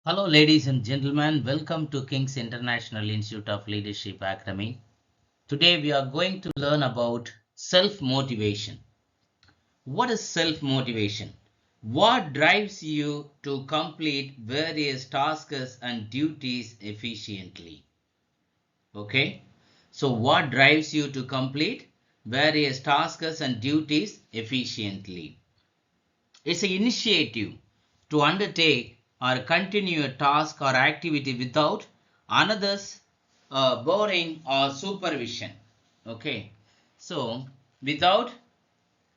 Hello, ladies and gentlemen. Welcome to King's International Institute of Leadership Academy. Today, we are going to learn about self motivation. What is self motivation? What drives you to complete various tasks and duties efficiently? Okay, so what drives you to complete various tasks and duties efficiently? It's an initiative to undertake or continue a task or activity without another's boring or supervision. Okay, so without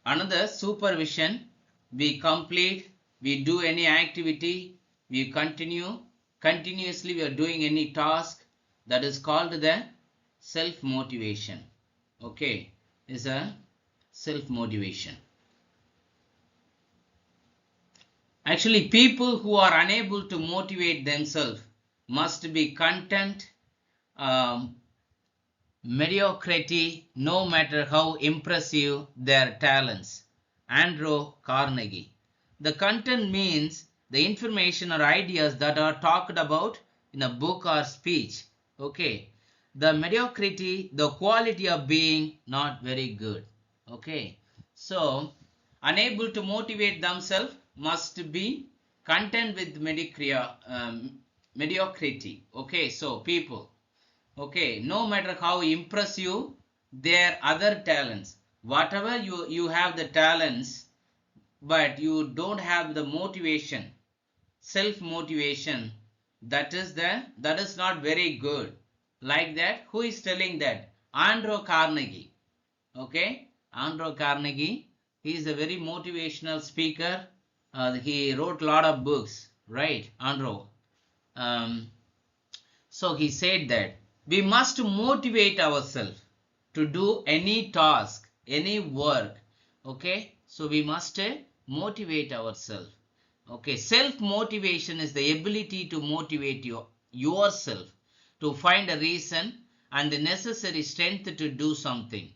another supervision, we complete, we do any activity, we continuously we are doing any task, that is called the self motivation. Okay, is a self motivation. Actually, people who are unable to motivate themselves must be content, um, mediocrity, no matter how impressive their talents. Andrew Carnegie. The content means the information or ideas that are talked about in a book or speech. Okay. The mediocrity, the quality of being not very good. Okay. So, unable to motivate themselves must be content with mediocrity. Okay. So, people. Okay, no matter how impressive their other talents, whatever you have the talents, but you don't have the motivation, self motivation, that is not very good. Like that, who is telling that? Andrew Carnegie. Okay, Andrew Carnegie, he is a very motivational speaker. He wrote a lot of books, right? Andrew. um, so he said that we must motivate ourselves to do any task, any work. Okay, so we must motivate ourselves. Okay, self motivation is the ability to motivate yourself to find a reason and the necessary strength to do something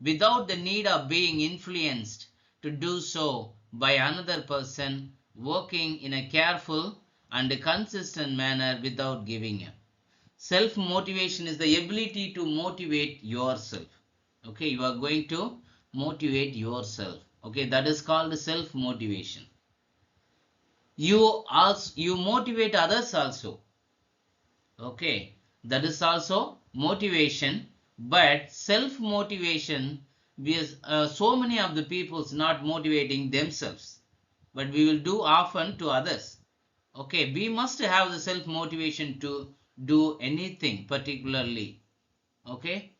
without the need of being influenced to do so by another person, working in a careful and consistent manner without giving up. Self motivation is the ability to motivate yourself. Okay, you are going to motivate yourself. Okay, that is called self motivation. You motivate others also. Okay, that is also motivation. But self motivation, is so many of the people's not motivating themselves, but we will do often to others. Okay, we must have the self motivation to do anything particularly. Okay,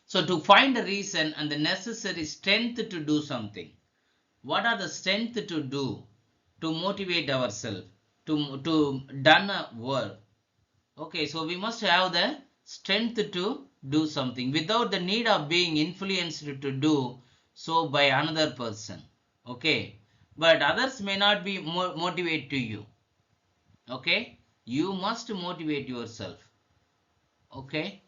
so to find a reason and the necessary strength to do something. What are the strength to do to motivate ourselves to done a work? Okay, so we must have the strength to do something without the need of being influenced to do so by another person. Okay, but others may not be motivate to you. Okay, you must motivate yourself. Okay,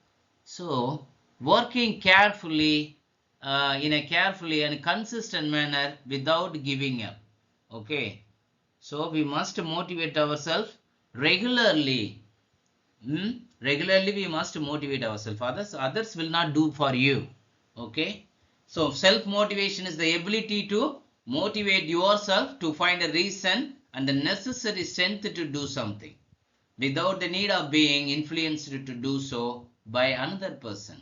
so working carefully, in a carefully and consistent manner without giving up. Okay, so we must motivate ourselves regularly. Regularly we must motivate ourselves. Others will not do for you. Okay, so self motivation is the ability to motivate yourself to find a reason and the necessary strength to do something without the need of being influenced to do so by another person,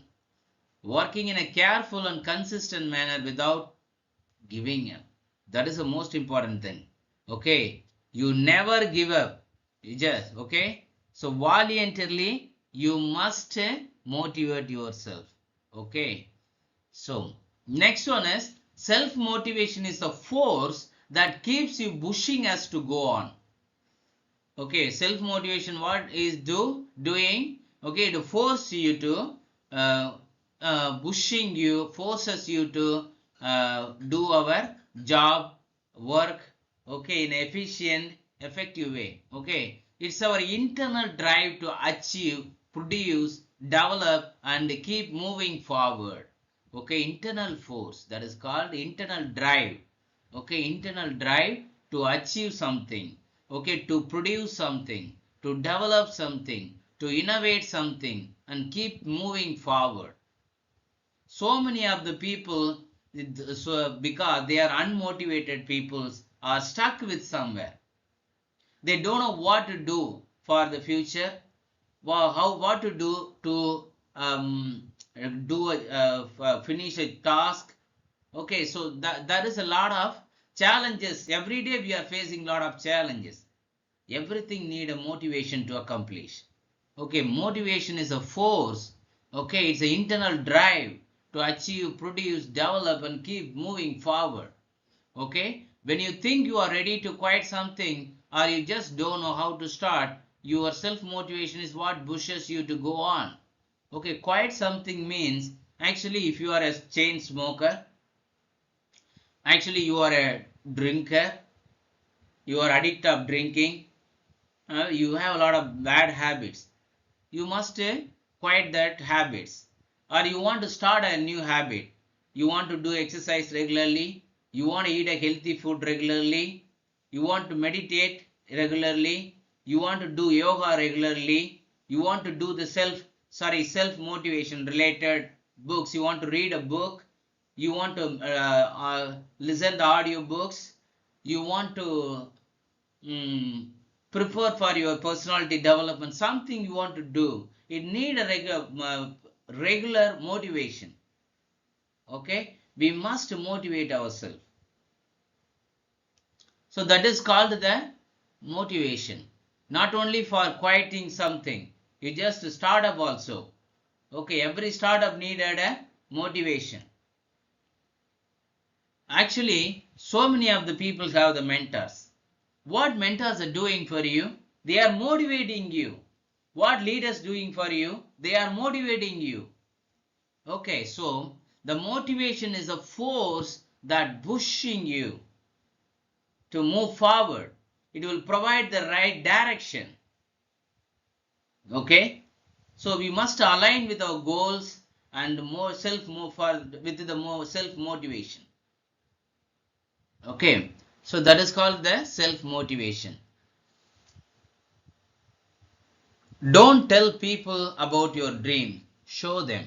working in a careful and consistent manner without giving up. That is the most important thing. Okay, you never give up. You just, okay, so voluntarily you must motivate yourself. Okay, so next one is self motivation is the force that keeps you pushing us to go on. Okay, self motivation, what is doing? Okay, to force you to pushing you, forces you to do our job, work, okay, in efficient, effective way. Okay, it's our internal drive to achieve, produce, develop and keep moving forward. Okay, internal force, that is called internal drive. Okay, internal drive to achieve something. okay, to produce something, to develop something, to innovate something, and keep moving forward. So many of the people, so because they are unmotivated people, are stuck with somewhere. They don't know what to do for the future, what to do to finish a task. Okay, so that is a lot of challenges. Every day we are facing a lot of challenges. Everything need a motivation to accomplish. Okay, motivation is a force. Okay, it's an internal drive to achieve, produce, develop, and keep moving forward. Okay, when you think you are ready to quit something, or you just don't know how to start, your self-motivation is what pushes you to go on. Okay, quit something means, actually, if you are a chain smoker, actually you are a drinker, you are addict of drinking, you have a lot of bad habits, you must quit that habits. Or you want to start a new habit, you want to do exercise regularly, you want to eat a healthy food regularly, you want to meditate regularly, you want to do yoga regularly, you want to do the self motivation related books, you want to read a book, you want to listen to audio books, you want to prepare for your personality development, something you want to do, it need a regular motivation. Okay, we must motivate ourselves. So that is called the motivation. Not only for quieting something, you just start up also. Okay, every startup needed a motivation. Actually, so many of the people have the mentors. What mentors are doing for you? They are motivating you. What leaders doing for you? They are motivating you. Okay, so the motivation is a force that pushing you to move forward. It will provide the right direction. Okay, so we must align with our goals and more with the more self motivation. Okay, so that is called the self motivation. Don't tell people about your dream, show them.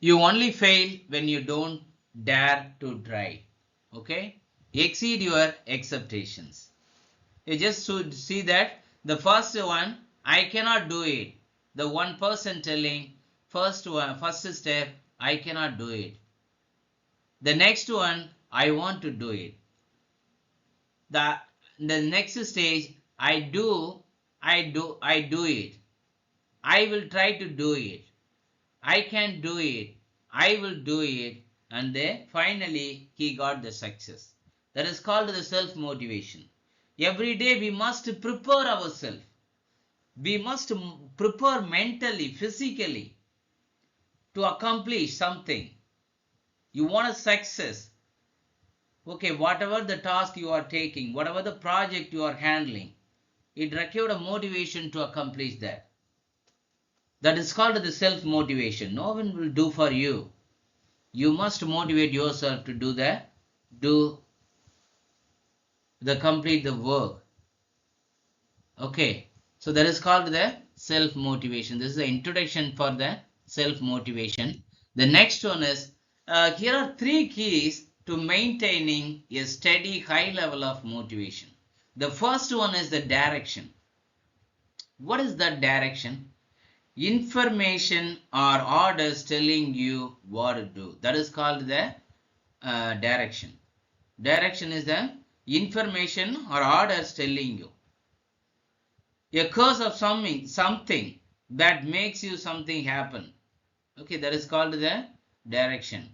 You only fail when you don't dare to try. Okay, exceed your expectations. You just should see that the first one, I cannot do it. The one person telling first step, I cannot do it. The next one, I want to do it. The next stage, I do it. I will try to do it. I can do it. I will do it. And then finally he got the success. That is called the self-motivation. Every day we must prepare ourselves. We must prepare mentally, physically to accomplish something. You want a success. Okay, whatever the task you are taking, whatever the project you are handling, it required a motivation to accomplish that. That is called the self-motivation. No one will do for you. You must motivate yourself to complete the work. Okay, so that is called the self-motivation. This is the introduction for the self-motivation. The next one is, here are 3 keys to maintaining a steady high level of motivation. The first one is the direction. What is that direction? Information or orders telling you what to do. That is called the direction. Direction is the information or orders telling you. A cause of something that makes you something happen. Okay, that is called the direction.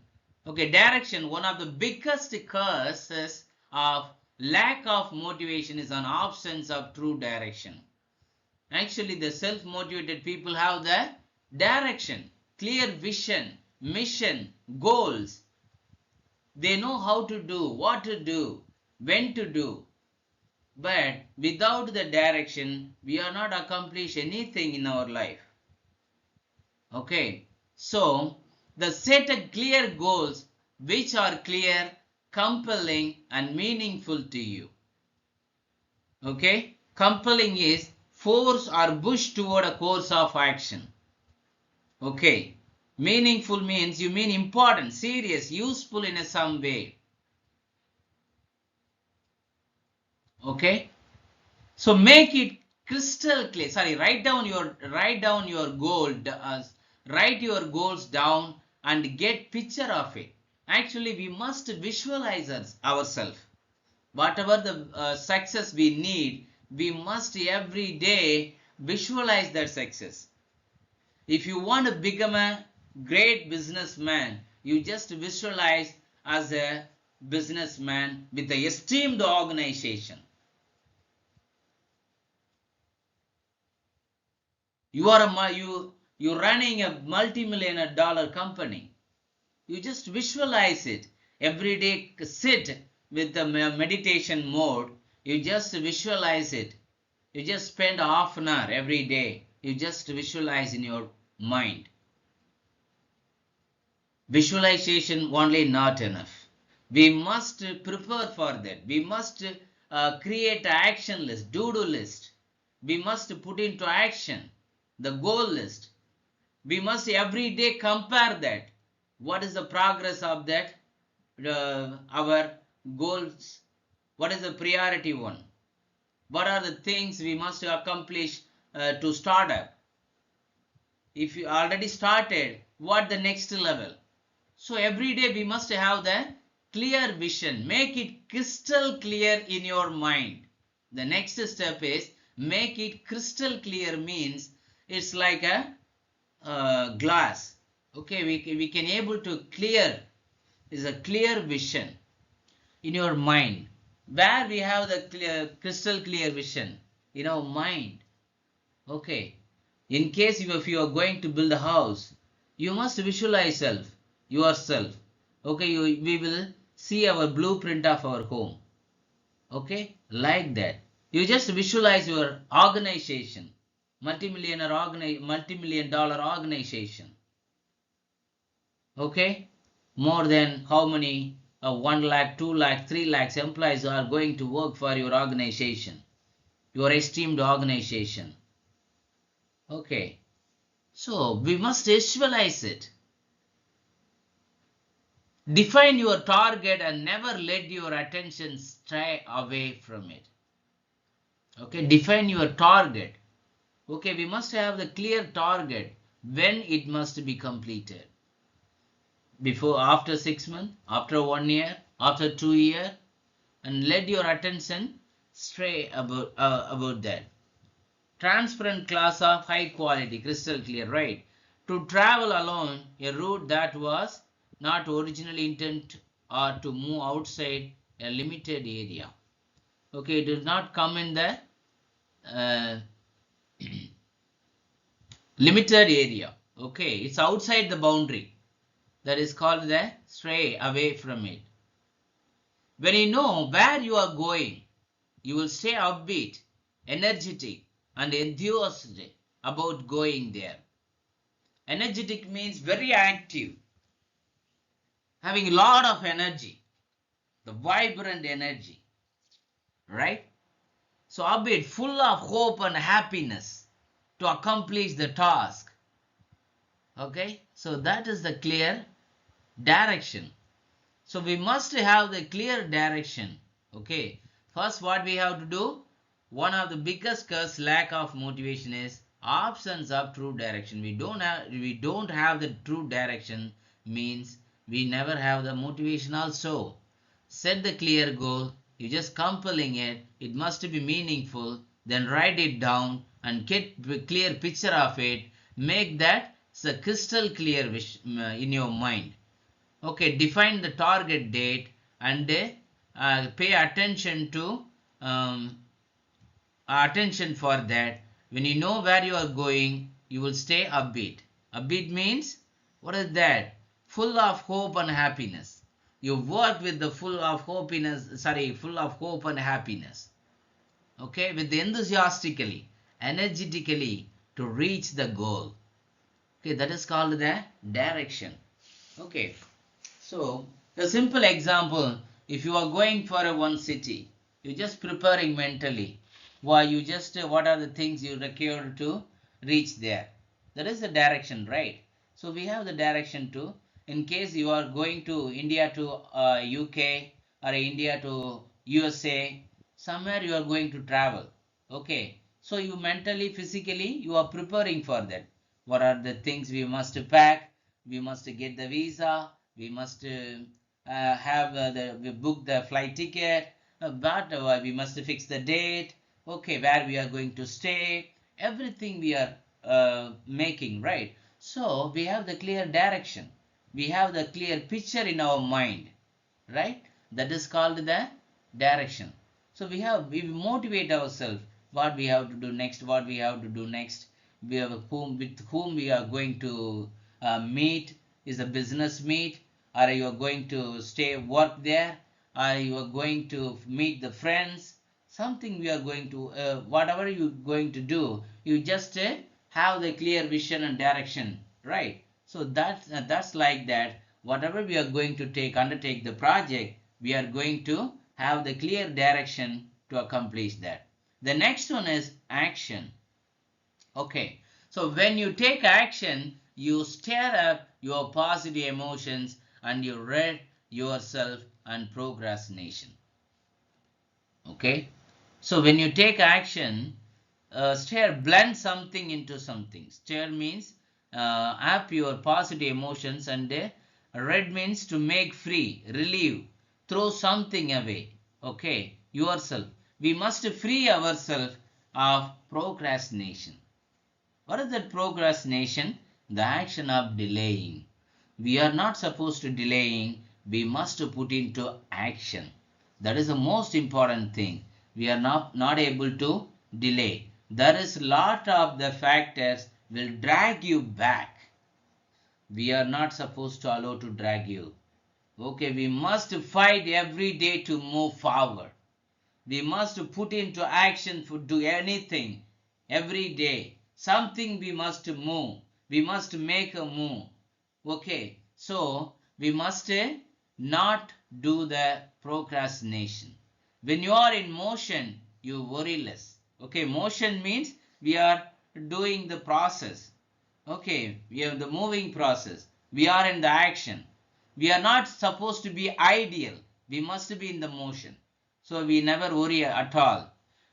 Okay, direction, one of the biggest causes of lack of motivation is an absence of true direction. Actually, the self-motivated people have the direction, clear vision, mission, goals. They know how to do, what to do, when to do. But without the direction, we are not accomplish anything in our life. Okay, so the set a clear goals which are clear, compelling and meaningful to you. Okay? Compelling is force or push toward a course of action. Okay? Meaningful means you mean important, serious, useful in some way. Okay? So make it crystal clear. Sorry, write down your goal. Write your goals down and get picture of it. Actually, we must visualize ourselves. Whatever the success we need, we must every day visualize that success. If you want to become a great businessman, you just visualize as a businessman with the esteemed organization. You're running a multi-million dollar company. You just visualize it. Every day sit with the meditation mode. You just visualize it. You just spend half an hour every day. You just visualize in your mind. Visualization only not enough. We must prepare for that. We must create an action list, do-do list. We must put into action the goal list. We must every day compare that. What is the progress of that? Our goals. What is the priority one? What are the things we must accomplish to start up? If you already started, what the next level? So every day we must have the clear vision. Make it crystal clear in your mind. The next step is make it crystal clear means it's like a glass. Okay, we can able to clear is a clear vision in your mind. Where we have the crystal clear vision in our mind. Okay, in case if you are going to build a house, you must visualize yourself. Okay, we will see our blueprint of our home. Okay, like that. You just visualize your organization, multi-million dollar organization. Okay, more than how many 1 lakh, 2 lakh, 3 lakhs employees are going to work for your organization, your esteemed organization. Okay, so we must visualize it. Define your target and never let your attention stray away from it. Okay, define your target. Okay, we must have the clear target when it must be completed. Before, after 6 months, after 1 year, after 2 years, and let your attention stray about that. Transparent class of high quality, crystal clear, right? To travel alone a route that was not originally intended or to move outside a limited area. Okay, it does not come in the limited area. Okay, it's outside the boundary. That is called the stray away from it. When you know where you are going, you will stay upbeat, energetic, and enthusiastic about going there. Energetic means very active, having a lot of energy, the vibrant energy, right? So upbeat, full of hope and happiness to accomplish the task. Okay, so that is the clear direction. So we must have the clear direction. Okay, first what we have to do, one of the biggest curse lack of motivation is absence of true direction. We don't have the true direction means we never have the motivation also. Set the clear goal, you just compelling it, it must be meaningful, then write it down and get a clear picture of it. Make that a crystal clear in your mind. Okay, define the target date and pay attention to attention for that. When you know where you are going, you will stay upbeat. Upbeat means, what is that? Full of hope and happiness. You work with the full of hope and happiness. Okay, with enthusiastically, energetically to reach the goal. Okay, that is called the direction. Okay, so a simple example, if you are going for one city, you're just preparing mentally. Why you just what are the things you require to reach there? That is the direction, right? So we have the direction too. In case you are going to India to UK or India to USA, somewhere you are going to travel. Okay, so you mentally, physically, you are preparing for that. What are the things we must pack? We must get the visa. We must have we book the flight ticket. But we must fix the date. Okay, where we are going to stay. Everything we are making, right? So we have the clear direction. We have the clear picture in our mind, right? That is called the direction. So we motivate ourselves what we have to do next, what we have to do next. We have whom with whom we are going to meet. Is a business meet, or you are going to stay work there, or you are going to meet the friends. Something we are going to whatever you going to do, you just have the clear vision and direction, right? So that's like that. Whatever we are going to undertake the project, we are going to have the clear direction to accomplish that. The next one is action. Okay, so when you take action, you stir up your positive emotions and you rid yourself and procrastination. Okay, so when you take action, stir, blend something into something. Stir means up your positive emotions, and red means to make free, relieve, throw something away. Okay, yourself. We must free ourselves of procrastination. What is that procrastination? The action of delaying. We are not supposed to delaying. We must put into action. That is the most important thing. We are not able to delay. There is a lot of the factors will drag you back. We are not supposed to allow to drag you. Okay, we must fight every day to move forward. We must put into action for do anything every day. Something we must move. We must make a move. Okay, so we must not do the procrastination. When you are in motion, you worry less. Okay, motion means we are doing the process. Okay, we have the moving process. We are in the action. We are not supposed to be ideal. We must be in the motion. So we never worry at all.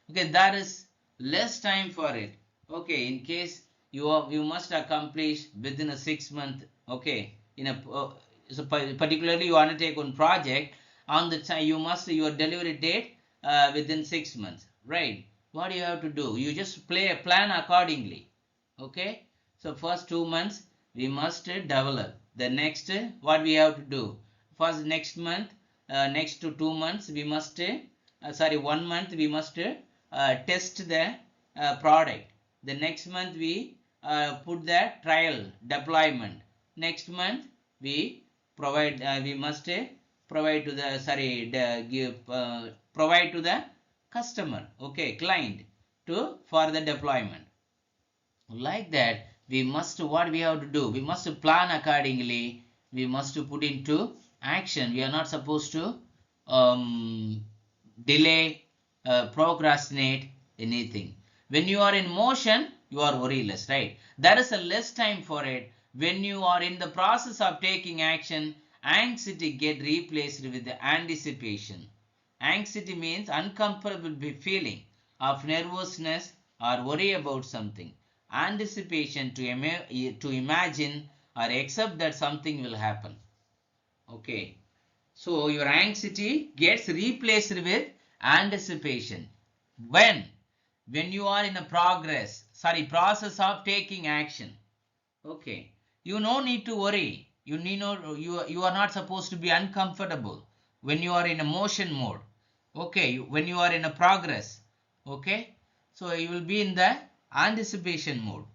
Okay, there is less time for it. Okay, in case you must accomplish within a 6 month. Okay, in a so particularly you undertake one project on the time your delivery date within 6 months, right? What do you have to do? You just play a plan accordingly. Okay, so first 2 months we must develop. The next what we have to do? First next month, next to 2 months we must sorry 1 month we must test the product. The next month we put the trial deployment. Next month we provide we must provide to the sorry give provide to the customer, okay, client, to for the deployment. Like that we must, what we have to do, we must plan accordingly. We must put into action. We are not supposed to delay, procrastinate anything. When you are in motion, you are worryless, right? There is a less time for it. When you are in the process of taking action, anxiety get replaced with the anticipation. Anxiety means uncomfortable feeling of nervousness or worry about something. Anticipation to imagine or accept that something will happen. Okay, so your anxiety gets replaced with anticipation. When? When you are in a process of taking action. Okay, you no need to worry. You are not supposed to be uncomfortable when you are in a motion mode. Okay, when you are in a progress. Okay, so you will be in the anticipation mode.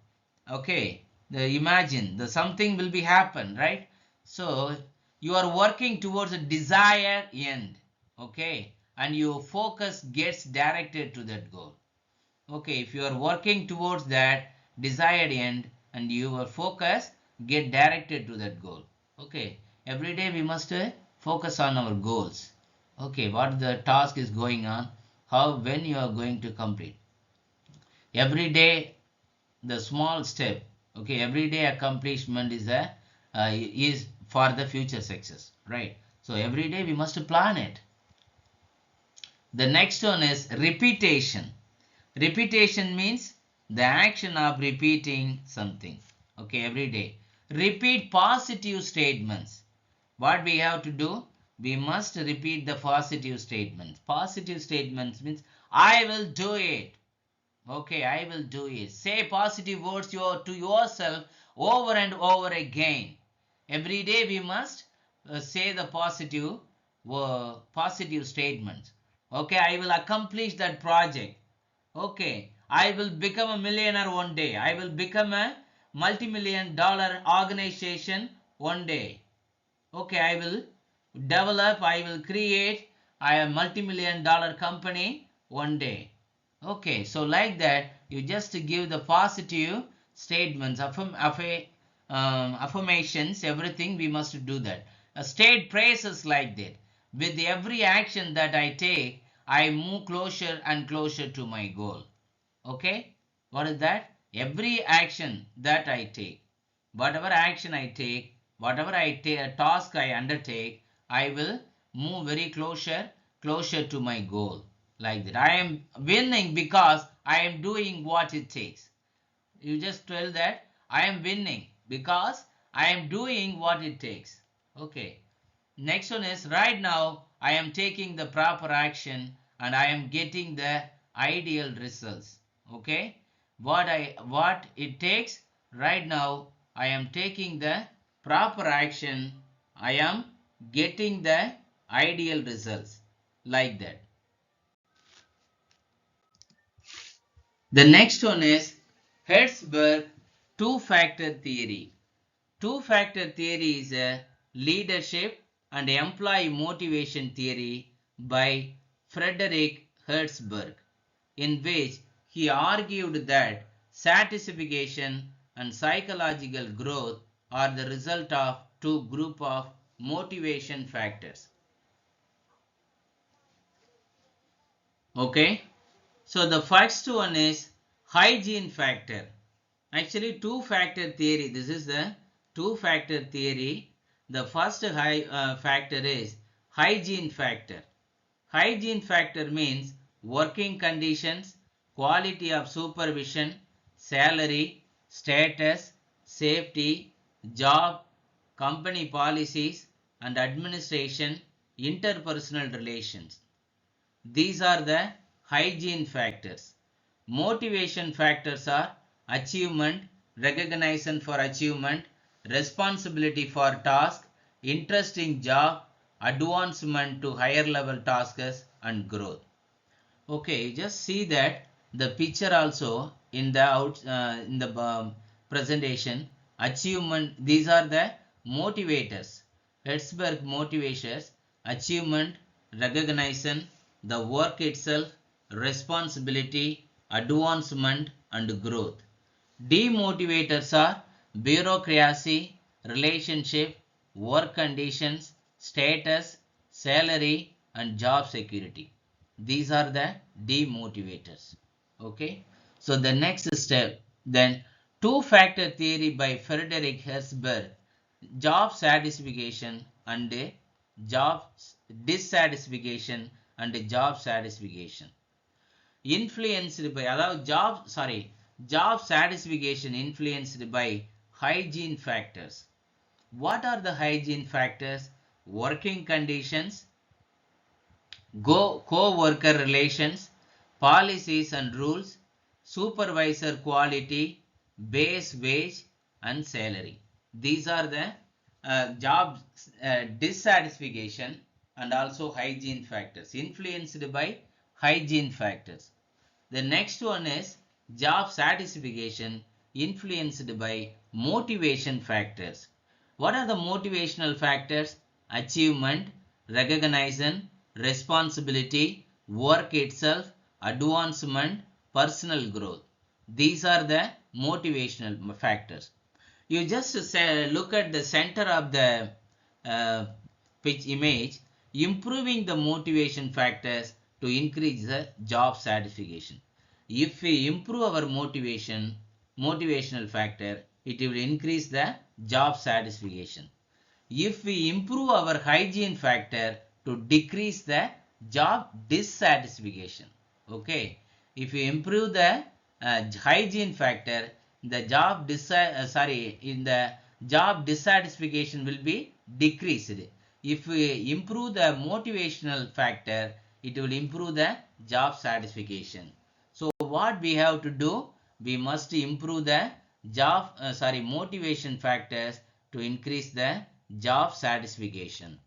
Okay, the imagine the something will be happen, right? So you are working towards a desired end. Okay, and your focus gets directed to that goal. Okay, if you are working towards that desired end and your focus get directed to that goal. Okay, every day we must focus on our goals. Okay, what the task is going on, how, when you are going to complete. Every day, the small step, okay, everyday accomplishment is a is for the future success, right? So every day we must plan it. The next one is repetition. Repetition means the action of repeating something, okay, every day. Repeat positive statements. What we have to do, we must repeat the positive statements. Positive statements means I will do it. Okay, I will do it. Say positive words to yourself over and over again. Every day we must say the positive statements. Okay, I will accomplish that project. Okay, I will become a millionaire one day. I will become a multi-million dollar organization one day. Okay, I will develop, I will create a multi-million dollar company one day. Okay, so like that, you just give the positive statements, affirmations, everything we must do that. State praises like that. With every action that I take, I move closer and closer to my goal. Okay, what is that? Every action that I take, whatever action I take, whatever task I undertake, I will move very closer to my goal. Like that, I am winning because I am doing what it takes. You just tell that I am winning because I am doing what it takes. Okay, next one is right now I am taking the proper action and I am getting the ideal results. Okay, what it takes, right now I am taking the proper action, I am getting the ideal results, like that. The next one is Hertzberg two-factor theory. Two-factor theory is a leadership and employee motivation theory by Frederick Hertzberg, in which he argued that satisfaction and psychological growth are the result of two groups of motivation factors. Okay, so the first one is hygiene factor. Actually, two-factor theory. This is the two-factor theory. The first factor is hygiene factor. Hygiene factor means working conditions, quality of supervision, salary, status, safety, job, company policies, and administration, interpersonal relations. These are the hygiene factors. Motivation factors are achievement, recognition for achievement, responsibility for task, interest in job, advancement to higher level tasks, and growth. Okay, just see that the picture also in the presentation. Achievement, these are the motivators. Hertzberg motivators: achievement, recognition, the work itself, responsibility, advancement, and growth. Demotivators are bureaucracy, relationship, work conditions, status, salary, and job security. These are the demotivators. Okay. So the next step, then two-factor theory by Frederick Herzberg, job satisfaction and job dissatisfaction and job satisfaction. Influenced by, அதாவது job satisfaction influenced by hygiene factors. What are the hygiene factors? Working conditions, co-worker relations, policies and rules, supervisor quality, base wage, and salary. These are the job dissatisfaction and also hygiene factors influenced by hygiene factors. The next one is job satisfaction influenced by motivation factors. What are the motivational factors? Achievement, recognition, responsibility, work itself, advancement, personal growth. These are the motivational factors. You just look at the center of the pitch image. improving the motivation factors to increase the job satisfaction. If we improve our motivational factor, it will increase the job satisfaction. If we improve our hygiene factor, to decrease the job dissatisfaction. Okay, if we improve the hygiene factor, the in the job dissatisfaction will be decreased. If we improve the motivational factor, it will improve the job satisfaction. So what we have to do, we must improve the motivation factors to increase the job satisfaction.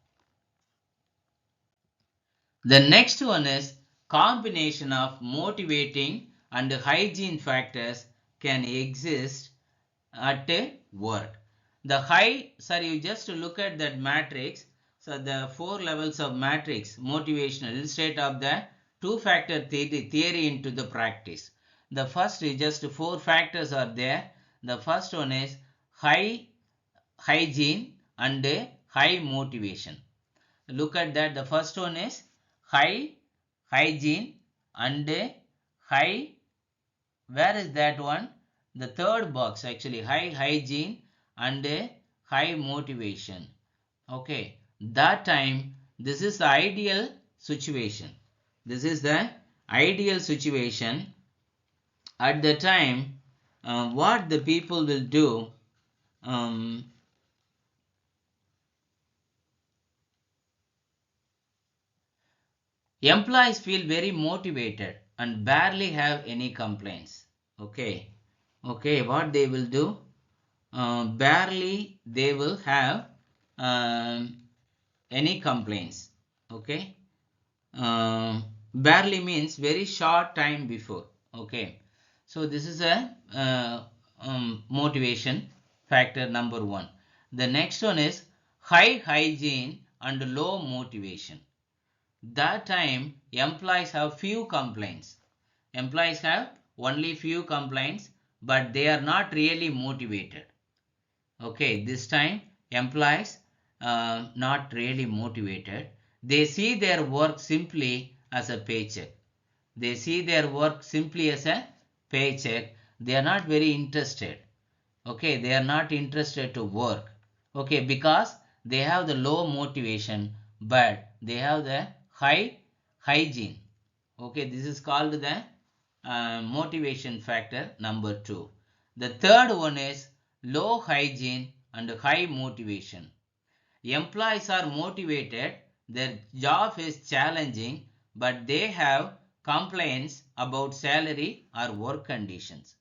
The next one is combination of motivating and hygiene factors can exist at work. You just look at that matrix. So the four levels of matrix, motivational, illustrate of the two-factor theory into the practice. The first is just four factors are there. The first one is high hygiene and high motivation. Look at that. The first one is high hygiene and high, where is that one? The third box actually, high hygiene and high motivation. Okay, that time this is the ideal situation. This is the ideal situation. At the time, what the people will do, employees feel very motivated and barely have any complaints. Okay, what they will do, barely they will have any complaints. Okay, barely means very short time before. Okay, so this is a motivation factor number one. The next one is high hygiene and low motivation. That time employees have few complaints. Employees have only few complaints, but they are not really motivated. Okay, this time employees not really motivated. They see their work simply as a paycheck. They see their work simply as a paycheck. They are not very interested. Okay, they are not interested to work. Okay, because they have the low motivation, but they have the high hygiene. Okay, this is called the motivation factor number two. The third one is low hygiene and high motivation. Employees are motivated, their job is challenging, but they have complaints about salary or work conditions.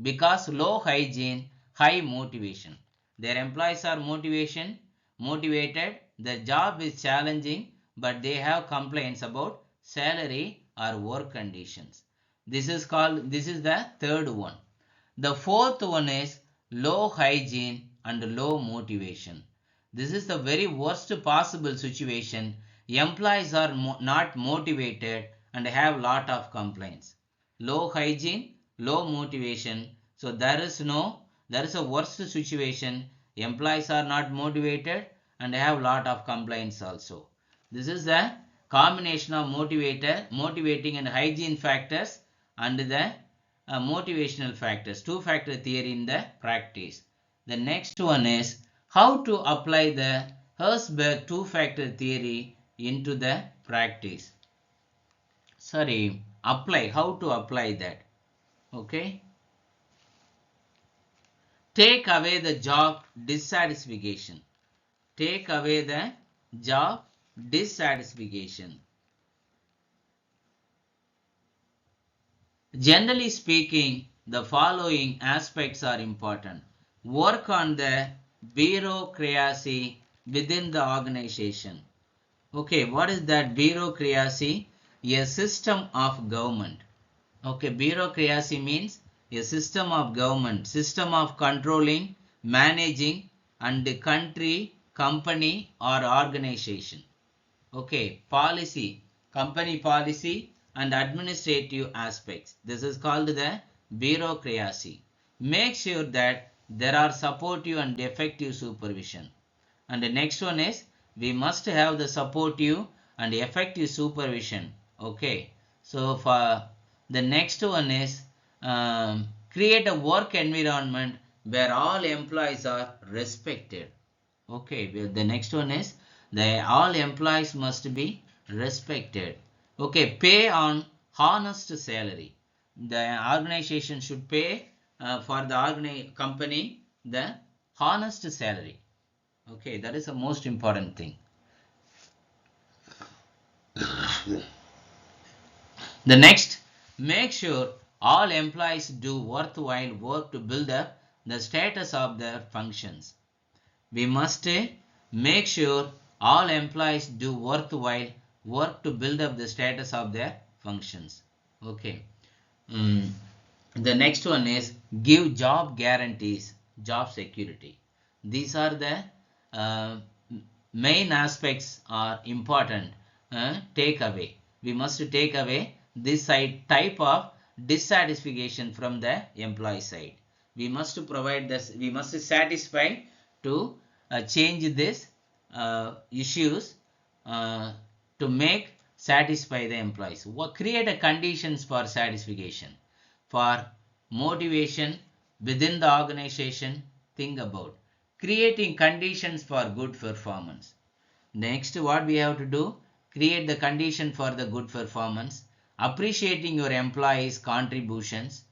Because low hygiene, high motivation. Their employees are motivated, their job is challenging, but they have complaints about salary or work conditions. This is the third one. The fourth one is low hygiene and low motivation. This is the very worst possible situation. Employees are not motivated and have lot of complaints. Low hygiene, low motivation. So there is a worst situation. Employees are not motivated and have lot of complaints also. This is the combination of motivating and hygiene factors and the motivational factors, two-factor theory in the practice. The next one is how to apply the Herzberg two-factor theory into the practice. How to apply that. Okay. Take away the job dissatisfaction. Take away the job dissatisfaction. Generally speaking, the following aspects are important. Work on the bureaucracy within the organization. Okay, what is that bureaucracy? A system of government. Okay, bureaucracy means a system of government, system of controlling, managing and the country, company or organization. Okay, policy, company policy and administrative aspects. This is called the bureaucracy. Make sure that there are supportive and effective supervision. And the next one is we must have the supportive and effective supervision. Okay, so for the next one is create a work environment where all employees are respected. Okay, well, the next one is all employees must be respected. Okay, pay on honest salary. The organization should pay for the company the honest salary. Okay, that is the most important thing. The next, make sure all employees do worthwhile work to build up the status of their functions. We must make sure all employees do worthwhile work to build up the status of their functions. Okay. The next one is give job guarantees, job security. These are the uh, main aspects are important. Take away. We must take away this type of dissatisfaction from the employee side. We must provide this. We must satisfy to change this issues to make satisfy the employees. Create a conditions for satisfaction, for motivation within the organization. Think about creating conditions for good performance. Next, what we have to do, create the condition for the good performance, appreciating your employees contributions.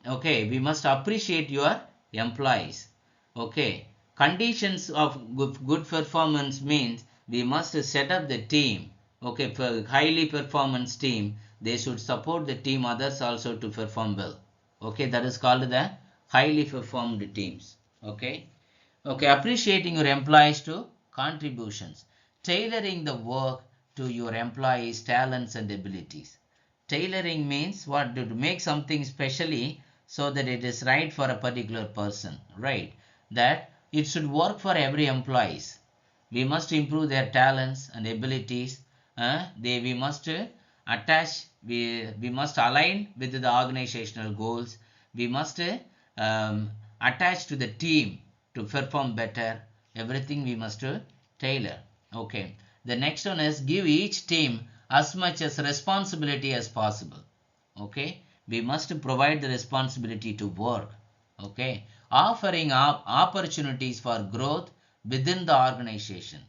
Okay, we must appreciate your employees. Okay, conditions of good performance means we must set up the team. Okay, for highly performance team, they should support the team others also to perform well. Okay, that is called the highly performed teams. Okay, appreciating your employees to contributions, tailoring the work to your employees talents and abilities. Tailoring means what, to make something specially so that it is right for a particular person, right? That it should work for every employees. We must improve their talents and abilities. We must we must align with the organizational goals. We must attach to the team to perform better. Everything we must tailor. Okay, the next one is give each team as much as responsibility as possible. Okay, we must provide the responsibility to work. Okay, offering opportunities for growth within the organization.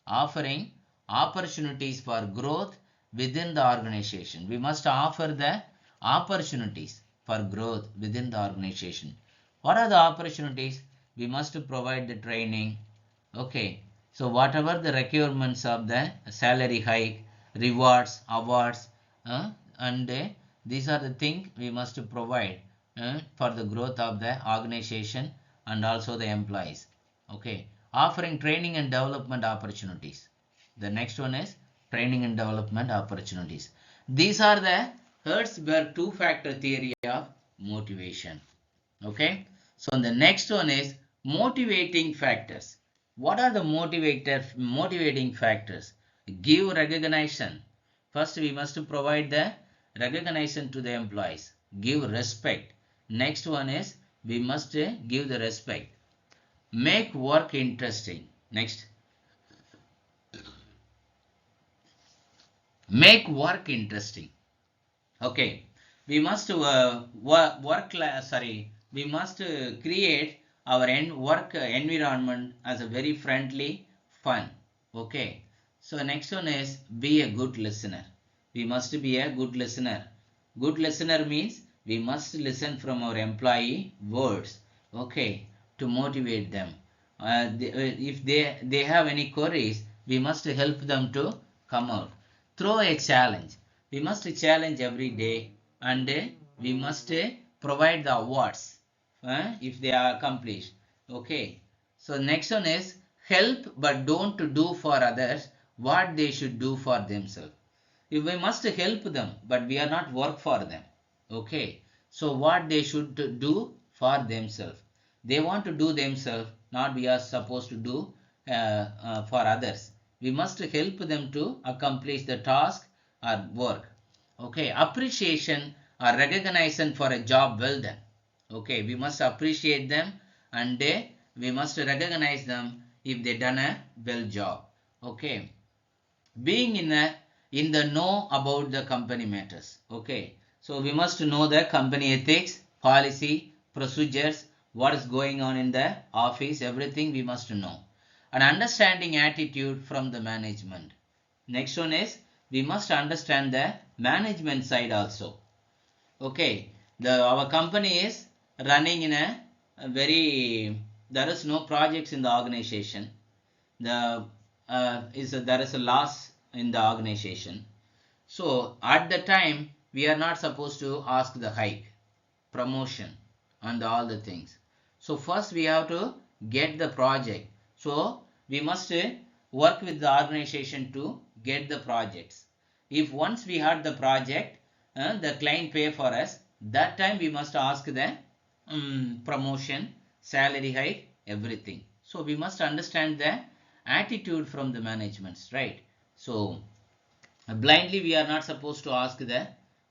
Offering opportunities for growth within the organization. We must offer the opportunities for growth within the organization. What are the opportunities? We must provide the training. Okay, so whatever the requirements of the salary hike, rewards, awards, and these are the things we must provide for the growth of the organization and also the employees. Okay, offering training and development opportunities. The next one is training and development opportunities. These are the Hertzberg two-factor theory of motivation. Okay, so the next one is motivating factors. What are the motivating factors? Give recognition. First, we must provide the recognition to the employees. Give respect. Next one is we must give the respect. Make work interesting. Next, make work interesting. Okay, we must we must create our work environment as a very friendly, fun. Okay, so next one is be a good listener. We must be a good listener. Good listener means we must listen from our employee words. Okay, to motivate them. If they have any queries, we must help them to come out. Throw a challenge. We must challenge every day, and we must provide the awards if they are accomplished. Okay, so next one is help but don't do for others what they should do for themselves. We must help them, but we are not work for them. Okay, so what they should do for themselves. They want to do themselves, not we are supposed to do for others. We must help them to accomplish the task or work. Okay, appreciation or recognition for a job well done. Okay, we must appreciate them, and we must recognize them if they done a well job. Okay, being in the know about the company matters. Okay, so we must know the company ethics, policy, procedures, what is going on in the office, everything we must know. An understanding attitude from the management. Next one is we must understand the management side also. Okay, our company is running in a very, there is no projects in the organization. There is a loss in the organization. So at the time we are not supposed to ask the hike, promotion, and all the things. So first we have to get the project. So we must work with the organization to get the projects. If once we had the project, the client pay for us, that time we must ask the promotion, salary hike, everything. So we must understand the attitude from the managements, right? So blindly we are not supposed to ask the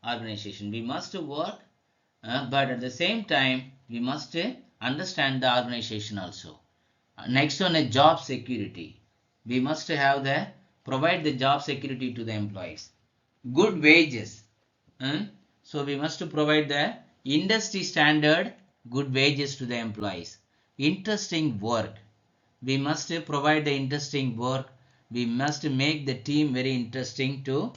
organization. We must work, but at the same time we must understand the organization also. Next one is job security. We must have the provide the job security to the employees. Good wages. So we must provide the industry standard good wages to the employees. Interesting work. We must provide the interesting work. We must make the team very interesting to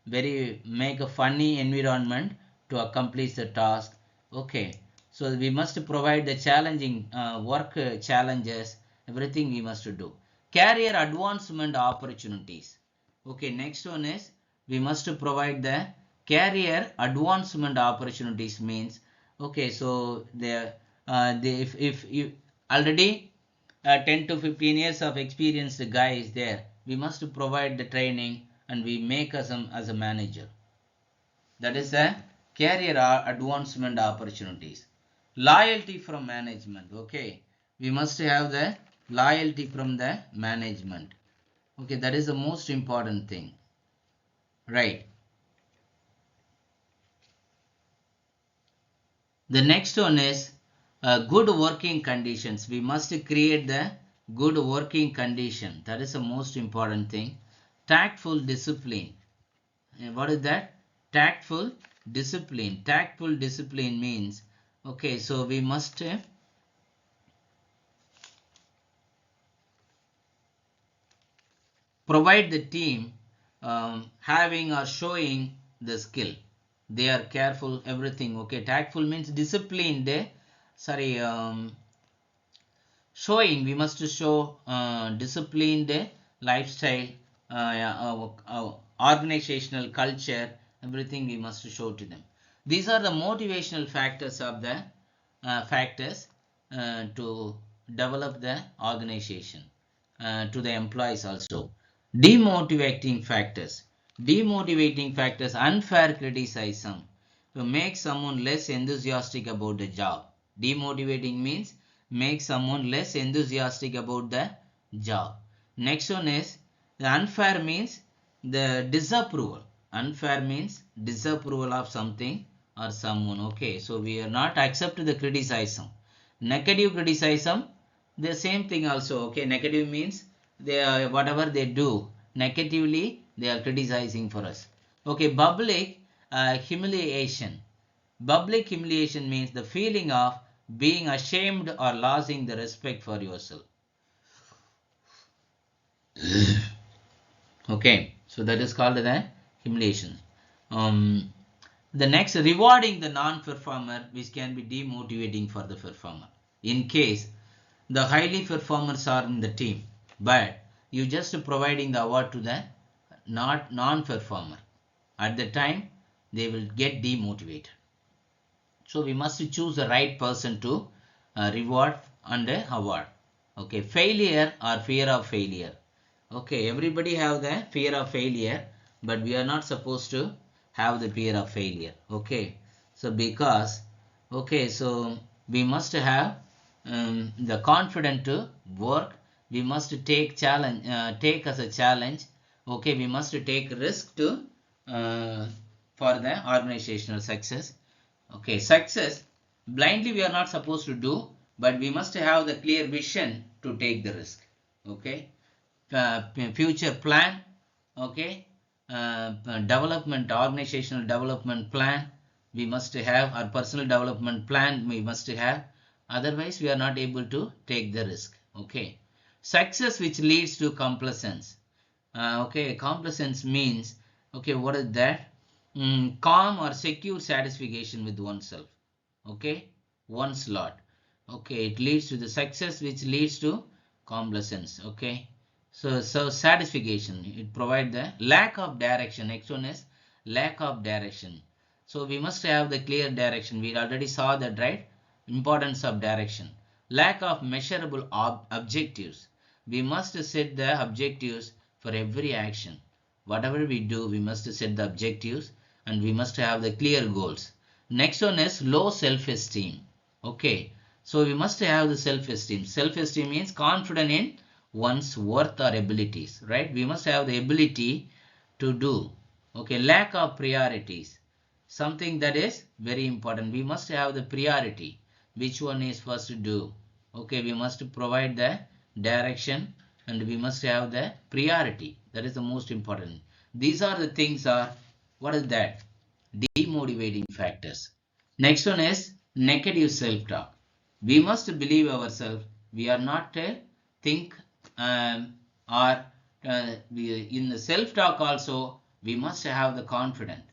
very make a funny environment to accomplish the task. Okay, so we must provide the challenging work challenges, everything we must do. Career advancement opportunities. Okay, next one is we must provide the career advancement opportunities. Means okay, so if you already 10 to 15 years of experienced guy is there, we must provide the training and we make us as a manager. That is a career advancement opportunities. Loyalty from management. Okay, we must have the loyalty from the management. Okay, that is the most important thing, right? The next one is good working conditions. We must create the good working condition. That is the most important thing. Tactful discipline. What is that? Tactful discipline. Tactful discipline means, okay, so we must provide the team having or showing the skill. They are careful, everything. Okay, tactful means disciplined. Sorry, showing, we must show disciplined lifestyle, organizational culture, everything we must show to them. These are the motivational factors of the factors to develop the organization, to the employees also. Demotivating factors. Demotivating factors, unfair criticism to make someone less enthusiastic about the job. Demotivating means make someone less enthusiastic about the job. Next one is the unfair means the disapproval. Unfair means disapproval of something or someone. Okay, so we are not accept the criticism. Negative criticism, the same thing also. Okay, negative means they are, whatever they do negatively they are criticizing for us. Okay, public humiliation. Public humiliation means the feeling of being ashamed or losing the respect for yourself. Okay, so that is called the humiliation. The next, rewarding the non-performer, which can be demotivating for the performer. In case the highly performers are in the team, but you just providing the award to the non-performer, at the time they will get demotivated. So we must choose the right person to reward and award. Okay, failure or fear of failure. Okay, everybody have the fear of failure, but we are not supposed to have the fear of failure. Okay, so because, okay, so we must have the confidence to work. We must take challenge, take as a challenge. Okay, we must take risk to for the organizational success. Okay, success blindly we are not supposed to do, but we must have the clear vision to take the risk. Okay, future plan, okay, development, organizational development plan we must have, our personal development plan we must have, otherwise we are not able to take the risk. Okay, success which leads to complacence. Okay, complacence means, okay, what is that? Calm or secure satisfaction with oneself. Okay, one's lot. Okay, it leads to the success which leads to complacence. Okay, so satisfaction, it provide the lack of direction. Next one is lack of direction. So we must have the clear direction. We already saw that, right? Importance of direction. Lack of measurable objectives. We must set the objectives for every action. Whatever we do, we must set the objectives and we must have the clear goals. Next one is low self-esteem. Okay, so we must have the self-esteem. Self-esteem means confident in one's worth or abilities, right? We must have the ability to do. Okay, lack of priorities. Something that is very important. We must have the priority. Which one is first to do? Okay, we must provide the direction and we must have the priority. That is the most important. These are the things are, what is that? Demotivating factors. Next one is negative self-talk. We must believe ourselves. We are not think or in the self-talk also we must have the confidence.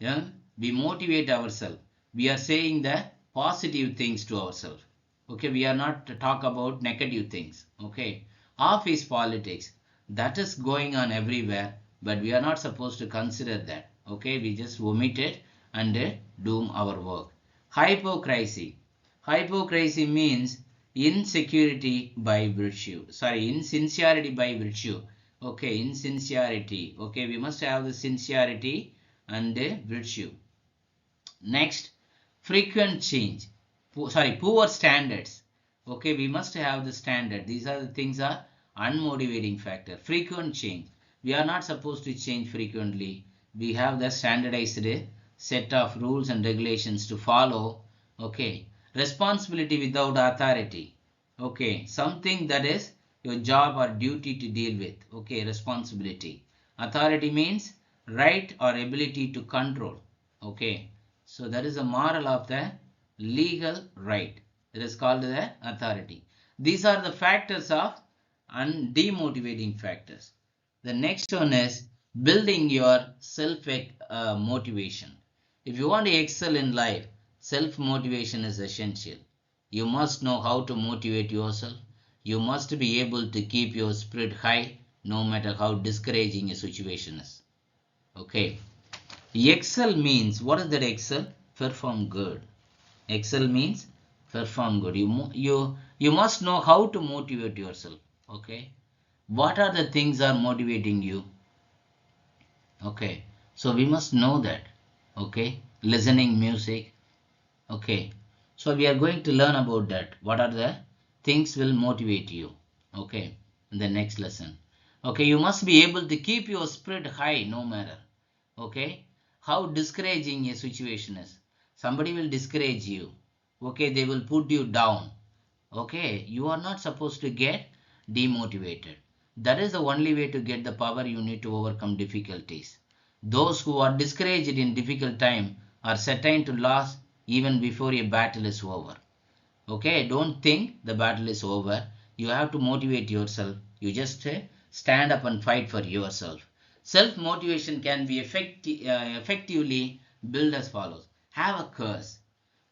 Yeah, we motivate ourselves. We are saying the positive things to ourselves. Okay, we are not to talk about negative things. Okay, office politics, that is going on everywhere, but we are not supposed to consider that. Okay, we just omit it and do our work. Hypocrisy. Hypocrisy means insecurity by virtue. Sorry, insincerity by virtue. Okay, insincerity. Okay, we must have the sincerity and virtue. Next, frequent change. Poor standards. Okay, we must have the standard. These are the things are unmotivating factor. Frequent change. We are not supposed to change frequently. We have the standardized set of rules and regulations to follow. Okay, responsibility without authority. Okay, something that is your job or duty to deal with. Okay, responsibility. Authority means right or ability to control. Okay, so that is a moral of the legal right. It is called the authority. These are the factors of demotivating factors. The next one is building your self motivation. If you want to excel in life, self motivation is essential. You must know how to motivate yourself. You must be able to keep your spirit high no matter how discouraging a situation is. Okay. Excel means, what is that excel? Perform good. Excel means perform good. You must know how to motivate yourself. Okay. What are the things are motivating you? Okay. So we must know that. Okay. Listening music. Okay. So we are going to learn about that. What are the things will motivate you? Okay. In the next lesson. Okay. You must be able to keep your spirit high no matter. Okay, how discouraging a situation is. Somebody will discourage you. Okay, they will put you down. Okay, you are not supposed to get demotivated. That is the only way to get the power you need to overcome difficulties. Those who are discouraged in difficult time are certain to lose even before a battle is over. Okay, don't think the battle is over. You have to motivate yourself. You just stand up and fight for yourself. Self motivation can be effectively built as follows. Have a curse.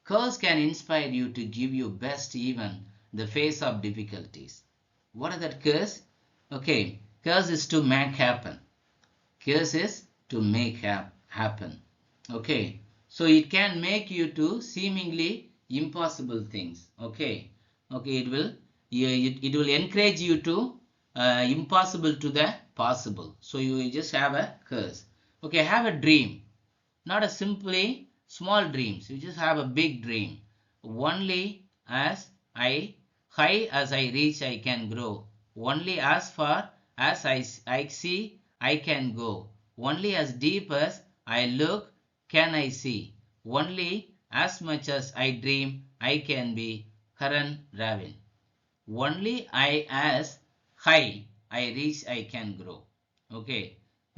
Curse can inspire you to give your best even the face of difficulties. What is that curse? Okay, curse is to make happen. Curse is to make happen. Okay, so it can make you to seemingly impossible things. Okay, it will encourage you to impossible to the possible. So you just have a curse. Okay, have a dream, not a simply small dreams. You just have a big dream. Only as I high as I reach, I can grow. Only as far as I see, I can go. Only as deep as I look, can I see. Only as much as I dream, I can be. Karan Ravin. Only I as high I reach, I can grow. Okay.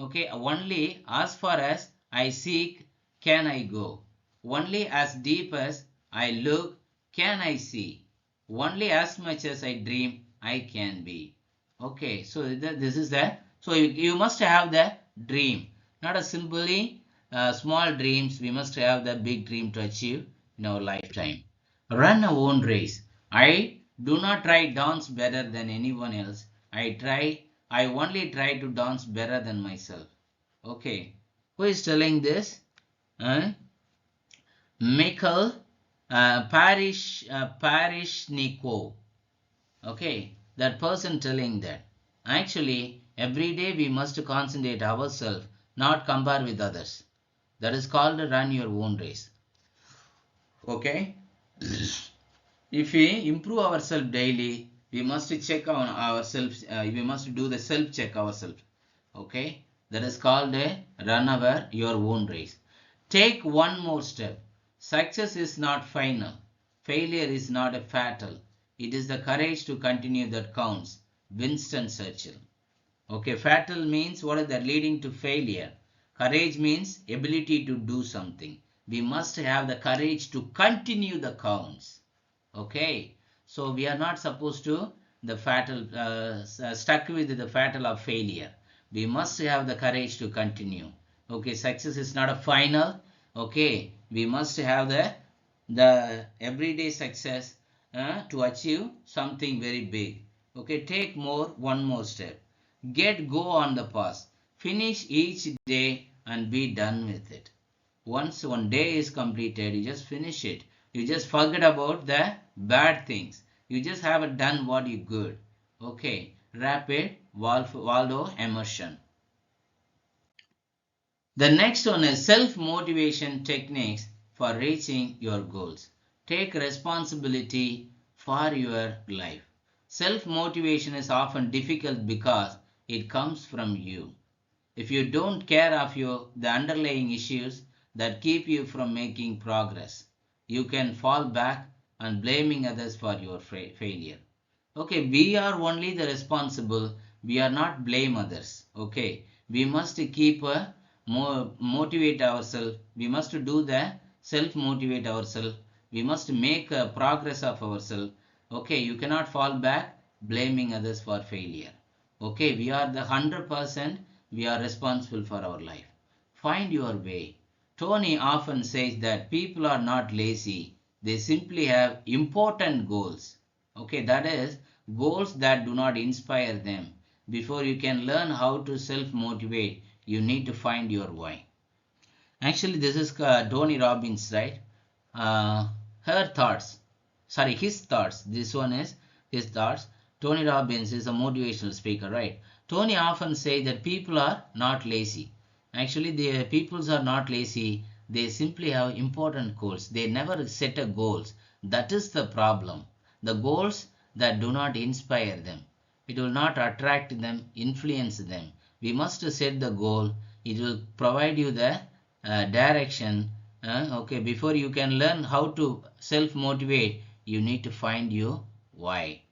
Okay. Only as far as I seek, can I go. Only as deep as I look, can I see. Only as much as I dream, I can be. Okay. So this is the, so you must have the dream, not a simply small dreams. We must have the big dream to achieve in our lifetime. Run our own race. I do not try dance better than anyone else. I only try to dance better than myself. Okay. Who is telling this? Uh, Mikhail Parishnikov. Okay. That person telling that. Actually, every day we must concentrate ourselves, not compare with others. That is called run your own race. Okay. If we improve ourselves daily, we must check on ourselves. We must do the self check ourselves. Okay, that is called a run your own race. Take one more step. Success is not final. Failure is not a fatal. It is the courage to continue that counts. Winston Churchill. Okay, fatal means what is that, leading to failure. Courage means ability to do something. We must have the courage to continue the counts. Okay, so we are not supposed to the fatal stuck with the fatal of failure. We must have the courage to continue. Okay, success is not a final. Okay, we must have the everyday success to achieve something very big. Okay, take one more step. Get go on the path. Finish each day and be done with it. Once one day is completed, you just finish it. You just forget about the bad things. You just have done what you good. Okay. Rapid Waldo Emerson. The next one is self-motivation techniques for reaching your goals. Take responsibility for your life. Self-motivation is often difficult because it comes from you. If you don't care of the underlying issues that keep you from making progress, you can fall back on blaming others for your failure. Okay, we are only the responsible. We are not blame others. Okay, we must keep motivate ourselves. We must do the self motivate ourselves. We must make progress of ourselves. Okay, you cannot fall back blaming others for failure. Okay, we are the 100%. We are responsible for our life. Find your way. Tony often says that people are not lazy. They simply have important goals. Okay, that is goals that do not inspire them. Before you can learn how to self-motivate, you need to find your why. Actually, this is Tony Robbins, right? Her thoughts. Sorry, his thoughts. This one is his thoughts. Tony Robbins is a motivational speaker, right? Tony often say that people are not lazy. Actually, the peoples are not lazy. They simply have important goals. They never set a goals. That is the problem. The goals that do not inspire them. It will not attract them, influence them. We must set the goal. It will provide you the direction. Okay, before you can learn how to self motivate, you need to find your why.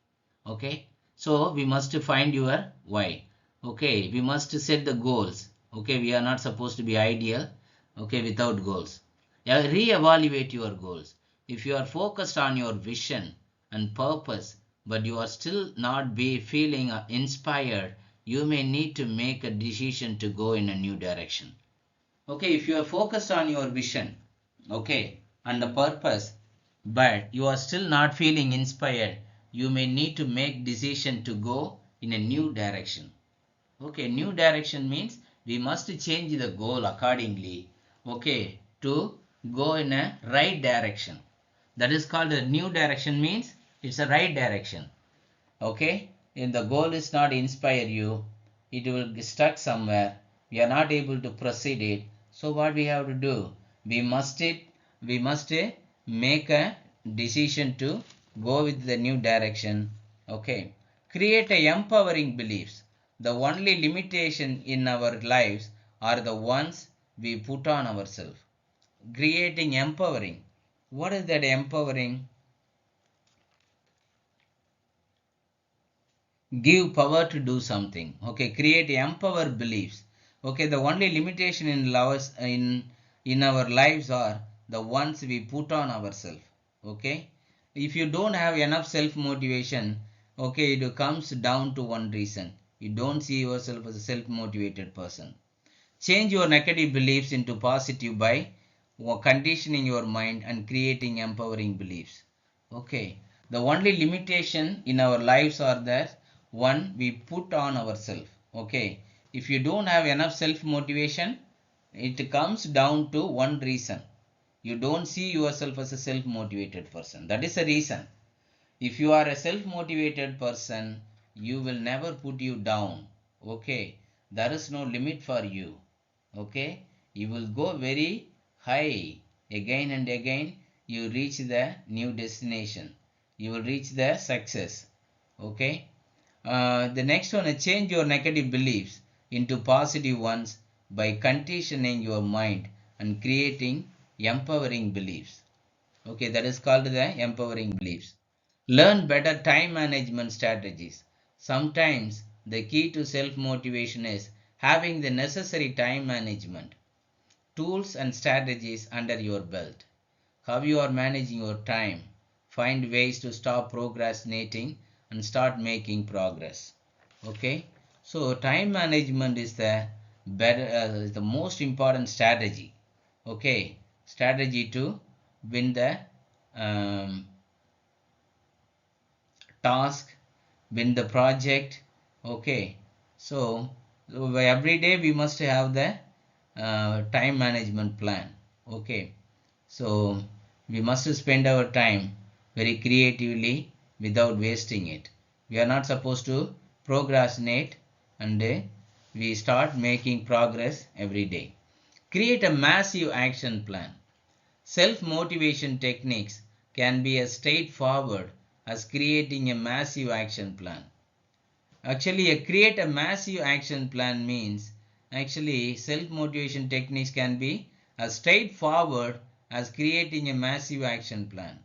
Okay, so we must find your why. Okay, we must set the goals. Okay, we are not supposed to be ideal. Okay, without goals. Yeah, re-evaluate your goals. If you are focused on your vision and purpose, but you are still not be feeling inspired, you may need to make a decision to go in a new direction. Okay, if you are focused on your vision, okay, and the purpose, but you are still not feeling inspired, you may need to make decision to go in a new direction. Okay, new direction means we must change the goal accordingly, okay, to go in a right direction. That is called a new direction, means it's a right direction. Okay, if the goal is not inspire you, it will be stuck somewhere. We are not able to proceed it. So what we have to do, we must make a decision to go with the new direction. Okay, create a empowering beliefs. The only limitation in our lives are the ones we put on ourselves. Creating empowering, what is that empowering? give power to do something. Okay, create empower beliefs. Okay, the only limitation in our lives are the ones we put on ourselves. Okay, if you don't have enough self motivation, okay, it comes down to one reason: you don't see yourself as a self motivated person. Change your negative beliefs into positive by conditioning your mind and creating empowering beliefs. Okay, the only limitation in our lives are that one we put on ourselves. Okay, if you don't have enough self motivation, it comes down to one reason: you don't see yourself as a self motivated person. That is the reason. If you are a self motivated person, you will never put you down. Okay, there is no limit for you. Okay, you will go very high again and again. You reach the new destination, you will reach the success. Okay, the next one is change your negative beliefs into positive ones by conditioning your mind and creating empowering beliefs. Okay, that is called the empowering beliefs. Learn better time management strategies. Sometimes the key to self motivation is having the necessary time management tools and strategies under your belt. How you are managing your time. Find ways to stop procrastinating and start making progress. Okay, so time management is the better, the most important strategy. Okay, strategy to win the um, task, win the project. Okay, so every day we must have the time management plan. Okay, so we must spend our time very creatively without wasting it. We are not supposed to procrastinate, and we start making progress every day. Create a massive action plan. Self motivation techniques can be as straightforward as creating a massive action plan. Actually, create a massive action plan means actually self motivation techniques can be as straightforward as creating a massive action plan.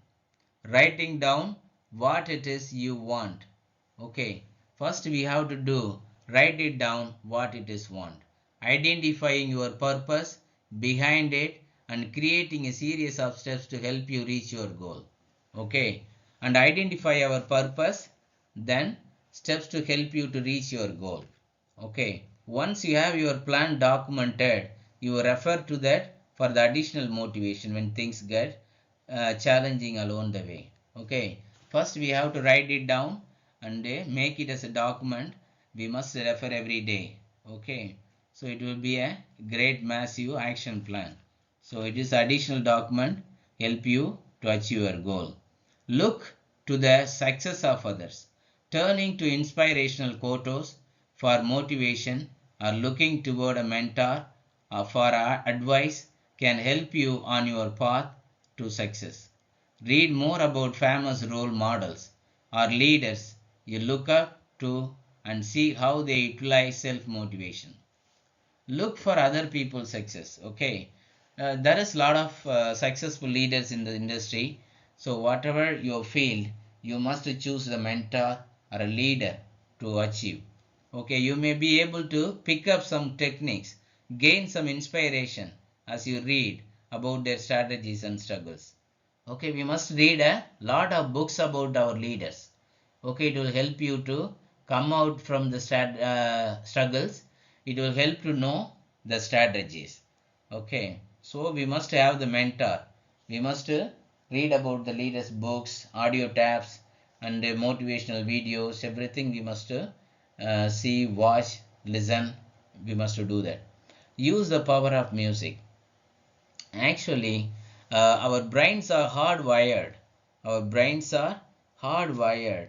Writing down what it is you want. Okay, first we have to do write it down what it is want. Identifying your purpose behind it and creating a series of steps to help you reach your goal. Okay, and identify our purpose, then steps to help you to reach your goal. Okay, once you have your plan documented, you refer to that for the additional motivation when things get challenging along the way. Okay, first we have to write it down and make it as a document. We must refer every day. Okay, so it will be a great massive action plan. So it is additional document help you to achieve your goal. Look to the success of others. Turning to inspirational quotes for motivation or looking toward a mentor for advice can help you on your path to success. Read more about famous role models or leaders you look up to and see how they utilize self motivation. Look for other people's success. Okay, there is a lot of successful leaders in the industry. So whatever your field, you must choose a mentor or a leader to achieve. Okay, you may be able to pick up some techniques, gain some inspiration as you read about their strategies and struggles. Okay, we must read a lot of books about our leaders. Okay, it will help you to come out from the struggles. It will help to know the strategies. Okay, so we must have the mentor. We must read about the leaders books, audio tabs, and motivational videos. Everything we must see, watch, listen. We must do that. Use the power of music. Actually, our brains are hardwired. Our brains are hardwired.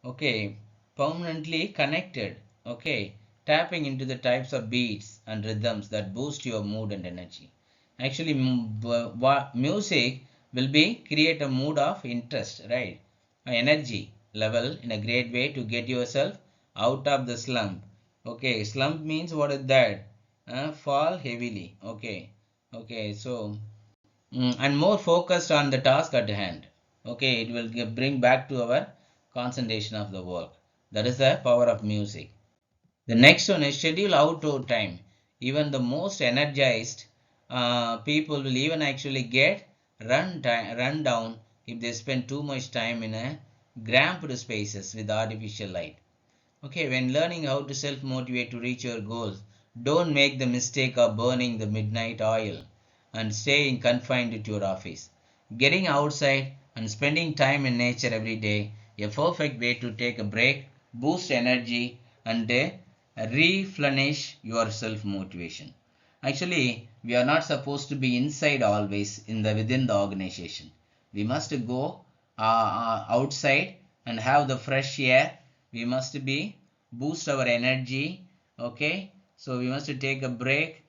Okay, permanently connected. Okay, tapping into the types of beats and rhythms that boost your mood and energy. Actually, music will be create a mood of interest, right? Energy level in a great way to get yourself out of the slump. Okay, slump means what is that? Fall heavily. Okay, okay, so and more focused on the task at hand. Okay, it will bring back to our concentration of the work. That is the power of music. The next one is schedule outdoor time. Even the most energized people will even actually get run down if they spend too much time in a cramped spaces with artificial light. Okay, when learning how to self-motivate to reach your goals, don't make the mistake of burning the midnight oil and staying confined to your office. Getting outside and spending time in nature every day, a perfect way to take a break, boost energy, and replenish your self-motivation. Actually, we are not supposed to be inside always within the organization. We must go outside and have the fresh air. We must be boost our energy. Okay, so we must take a break,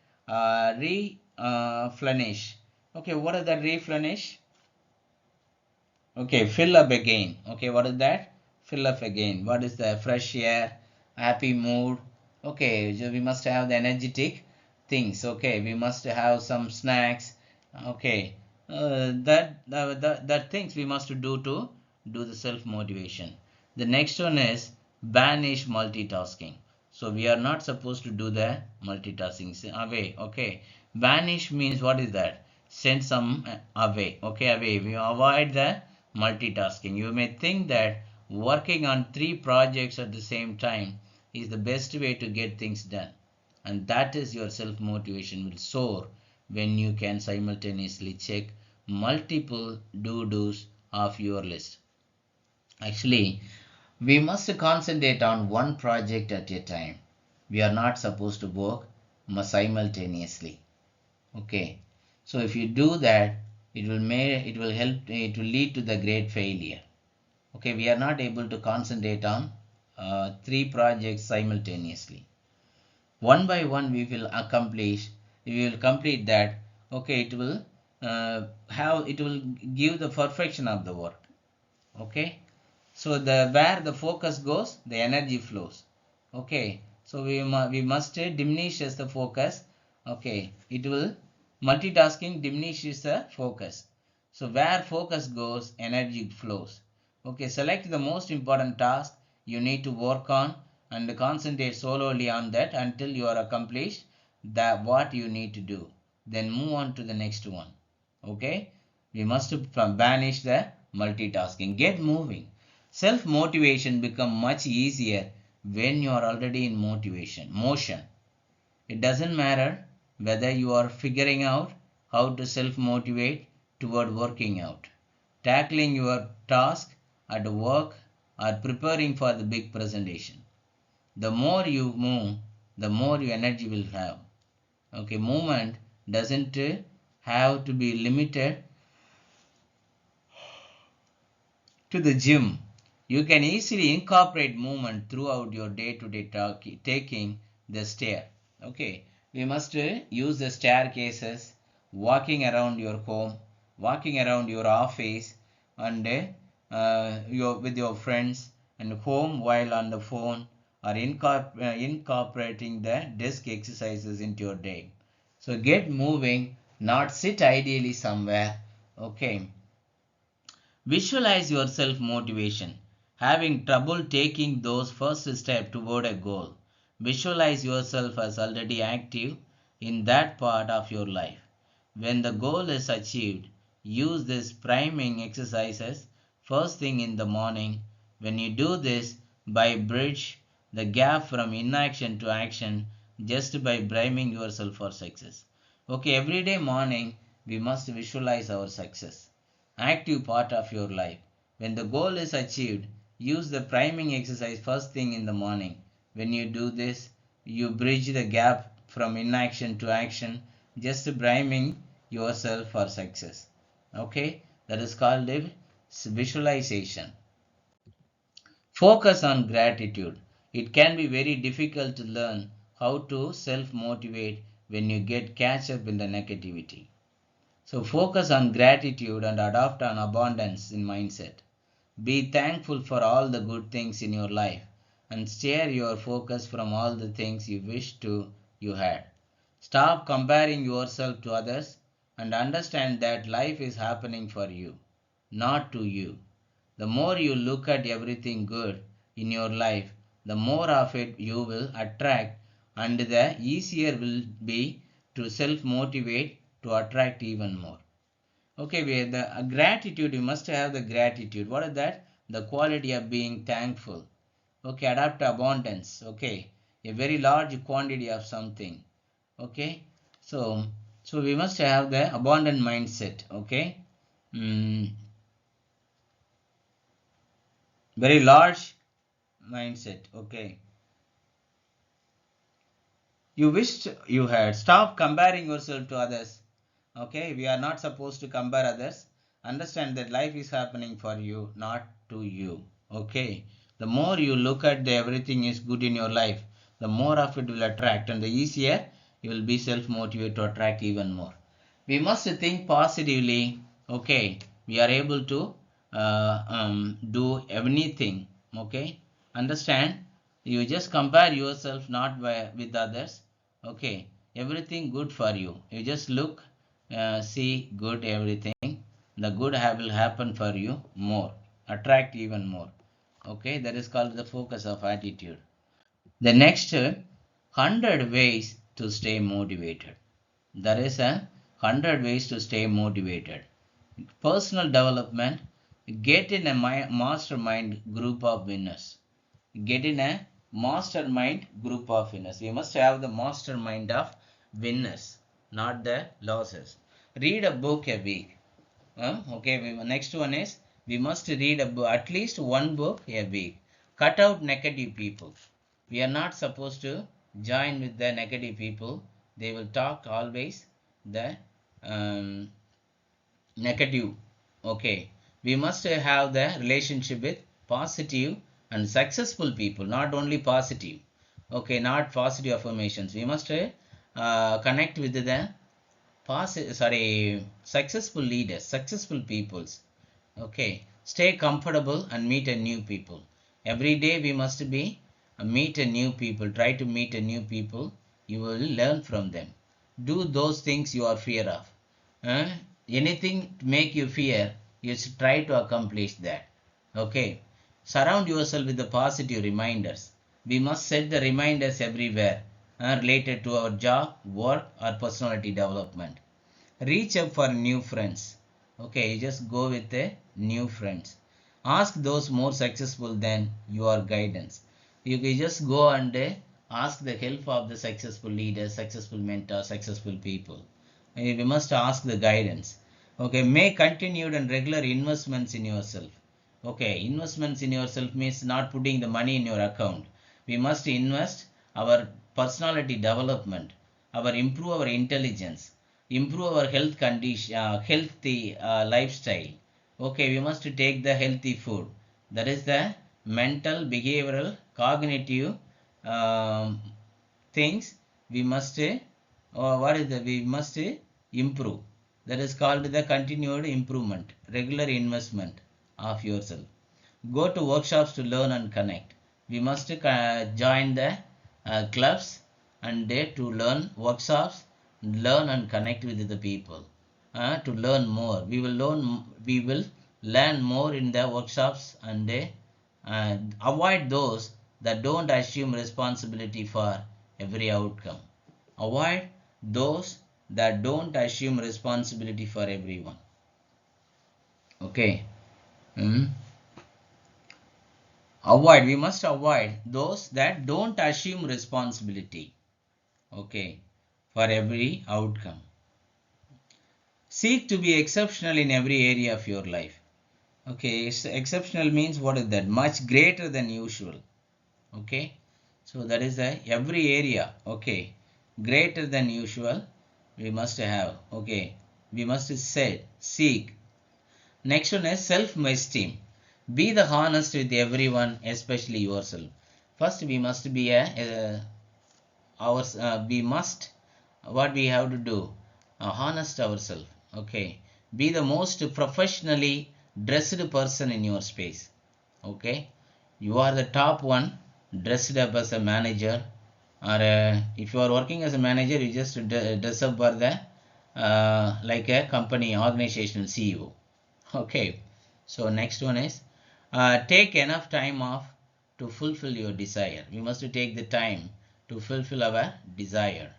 replenish. Okay, what is that replenish? Okay, fill up again. Okay, what is that? Fill up again. What is the fresh air, happy mood? Okay, so we must have the energetic things. Okay, we must have some snacks. Okay, that things we must do to do the self motivation. The next one is banish multitasking. So we are not supposed to do the multitasking away. Okay, banish means what is that? Send some away. Okay, away. We avoid the multitasking. You may think that working on three projects at the same time is the best way to get things done, and that is your self motivation will soar when you can simultaneously check multiple do-dos of your list. Actually, we must concentrate on one project at a time. We are not supposed to work simultaneously. Okay, so if you do that, it will lead to the great failure. Okay, we are not able to concentrate on three projects simultaneously. One by one we will complete that. Okay, it will give the perfection of the work. Okay, so where the focus goes, the energy flows. Okay, so we must diminish the focus. Okay, it will multitasking diminishes the focus. So where focus goes, energy flows. Okay, select the most important task you need to work on and concentrate solely on that until you are accomplished that what you need to do. Then move on to the next one. Okay, we must banish the multitasking. Get moving. Self motivation become much easier when you are already in motion. It doesn't matter whether you are figuring out how to self motivate toward working out, tackling your task at work, or preparing for the big presentation. The more you move, the more your energy will have. Okay, movement doesn't have to be limited to the gym. You can easily incorporate movement throughout your day-to-day taking the stair. Okay, we must use the staircases, walking around your home, walking around your office, and with your friends, and home while on the phone, or incorporating the desk exercises into your day. So get moving, not sit ideally somewhere. Okay. Visualize yourself motivation. Having trouble taking those first steps toward a goal. Visualize yourself as already active in that part of your life. When the goal is achieved, use these priming exercises first thing in the morning. When you do this, by bridge the gap from inaction to action just by priming yourself for success. Okay, every day morning we must visualize our success active part of your life. When the goal is achieved, use the priming exercise first thing in the morning. When you do this, you bridge the gap from inaction to action, just priming yourself for success. Okay, that is called visualization. Focus on gratitude. It can be very difficult to learn how to self motivate when you get catch up in the negativity. So focus on gratitude and adopt an abundance in mindset. Be thankful for all the good things in your life and steer your focus from all the things you wish you had. Stop comparing yourself to others and understand that life is happening for you, not to you. The more you look at everything good in your life, the more of it you will attract, and the easier will be to self-motivate to attract even more. Okay, we have the gratitude. You must have the gratitude. What is that? The quality of being thankful. Okay, adapt abundance. Okay, a very large quantity of something. Okay, so we must have the abundant mindset. Okay, very large mindset. Okay, you wished you had. Stop comparing yourself to others. Okay, we are not supposed to compare others. Understand that life is happening for you, not to you. Okay, the more you look at the everything is good in your life, the more of it will attract, and the easier you will be self-motivated to attract even more. We must think positively. Okay, we are able to do anything. Okay, understand, you just compare yourself not with others. Okay, everything good for you, you just look, see good everything, the good will happen for you more, attract even more. Okay, that is called the focus of attitude. The next 100 ways to stay motivated. There is a 100 ways to stay motivated. Personal development. Get in a mastermind group of winners. Get in a mastermind group of winners. We must have the mastermind of winners, not the losers. Read a book a week. Okay, next one is we must read at least one book a week. Cut out negative people. We are not supposed to join with the negative people. They will talk always the um, negative. Okay, we must have the relationship with positive and successful people, not only positive. Okay, not positive affirmations. We must connect with the successful leaders, successful peoples. Okay, stay comfortable and meet a new people. Every day we must be meet a new people. Try to meet a new people. You will learn from them. Do those things you are fear of. uh, Anything to make you fear, you should try to accomplish that. Okay, surround yourself with the positive reminders. We must set the reminders everywhere related to our job, work, or personality development. Reach up for new friends. Okay, just go with the new friends. Ask those more successful than your guidance. You can just go and ask the help of the successful leaders, successful mentors, successful people. We must ask the guidance. Okay, make continued and regular investments in yourself. Okay, investments in yourself means not putting the money in your account. We must invest our personality development, our improve our intelligence, improve our health condition, healthy lifestyle. Okay, we must take the healthy food. That is the mental, behavioral, cognitive um, things we must what is the we must improve. That is called the continued improvement, regular investment of yourself. Go to workshops to learn and connect. We must join the clubs and to learn workshops, learn and connect with the people. To learn more, we will learn more in the workshops, and avoid those that don't assume responsibility for every outcome. Avoid those that don't assume responsibility for everyone. Okay. Hmm. We must avoid those that don't assume responsibility. Okay, for every outcome. Seek to be exceptional in every area of your life. Okay, exceptional means what is that? Much greater than usual. Okay, so that is every area. Okay, greater than usual we must have. Okay, we must say seek. Next one is self-esteem. Be the honest with everyone, especially yourself. First, we must be we must, what we have to do, honest ourselves. Okay, be the most professionally dressed person in your space. Okay, you are the top one, dressed up as a manager, or if you are working as a manager, you just dress up for the like a company organizational CEO. Okay, so next one is take enough time off to fulfill your desire. We must take the time to fulfill our desire.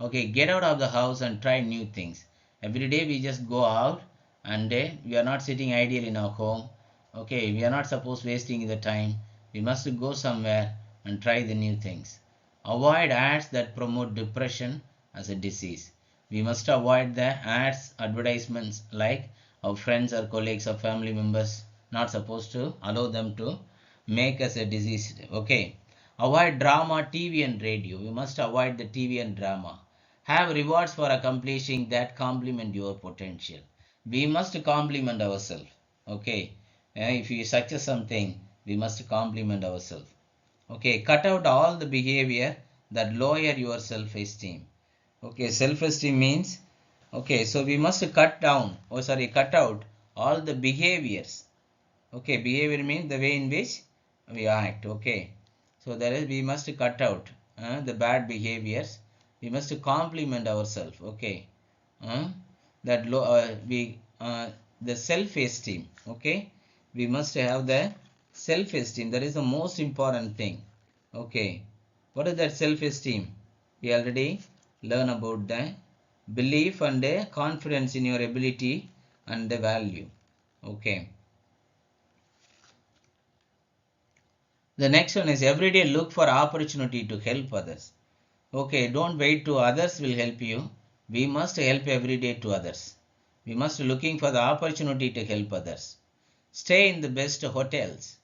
Okay, get out of the house and try new things. Every day we just go out and we are not sitting idle in our home. Okay, we are not supposed wasting the time. We must go somewhere and try the new things. Avoid ads that promote depression as a disease. We must avoid the ads, advertisements like our friends or colleagues or family members, not supposed to allow them to make us a disease. Okay, avoid drama, TV and radio. We must avoid the TV and drama. Have rewards for accomplishing that complement your potential. We must compliment ourselves. Okay, if you success something, we must compliment ourselves. Okay, cut out all the behavior that lower your self-esteem. Okay, self-esteem means, okay, so we must cut down, cut out all the behaviors. Okay, behavior means the way in which we act. Okay, so that is we must cut out the bad behaviors. We must compliment ourselves. Okay, that the self-esteem. Okay, we must have the self-esteem. That is the most important thing. Okay, what is that self-esteem? We already learn about the belief and the confidence in your ability and the value. Okay. The next one is every day look for opportunity to help others. Okay, don't wait to others will help you. We must help every day to others. We must looking for the opportunity to help others. Stay in the best hotels.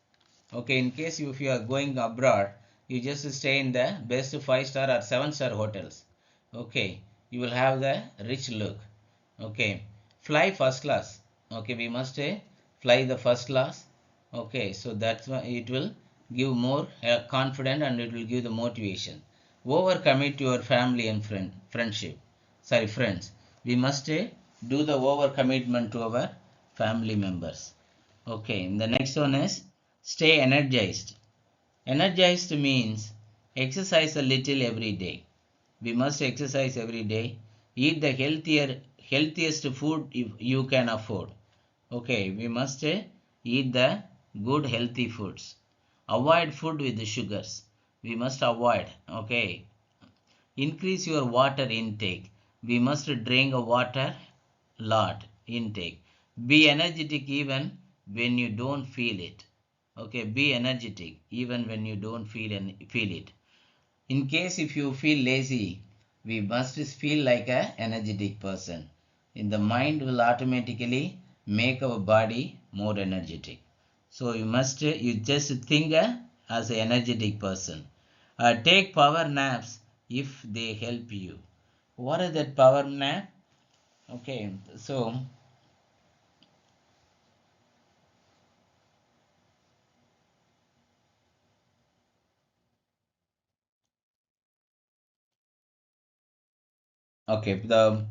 Okay, in case if you are going abroad, you just stay in the best 5-star or 7-star hotels. Okay, you will have the rich look. Okay, fly first class. Okay, we must fly the first class. Okay, so that's why it will give more confidence and it will give the motivation. Overcommit to your family and friends. We must do the overcommitment to our family members. Okay, the next one is stay energized. Energized means exercise a little every day. We must exercise every day. Eat the healthiest food you can afford. Okay, we must eat the good healthy foods. Avoid food with the sugars. We must avoid. Okay, increase your water intake. We must drink water lot intake. Be energetic even when you don't feel it. Okay, be energetic even when you don't feel it. In case if you feel lazy, we must feel like a energetic person. In the mind will automatically make our body more energetic. So you just think as an energetic person. Take power naps if they help you. What is that power nap? Okay, so okay, the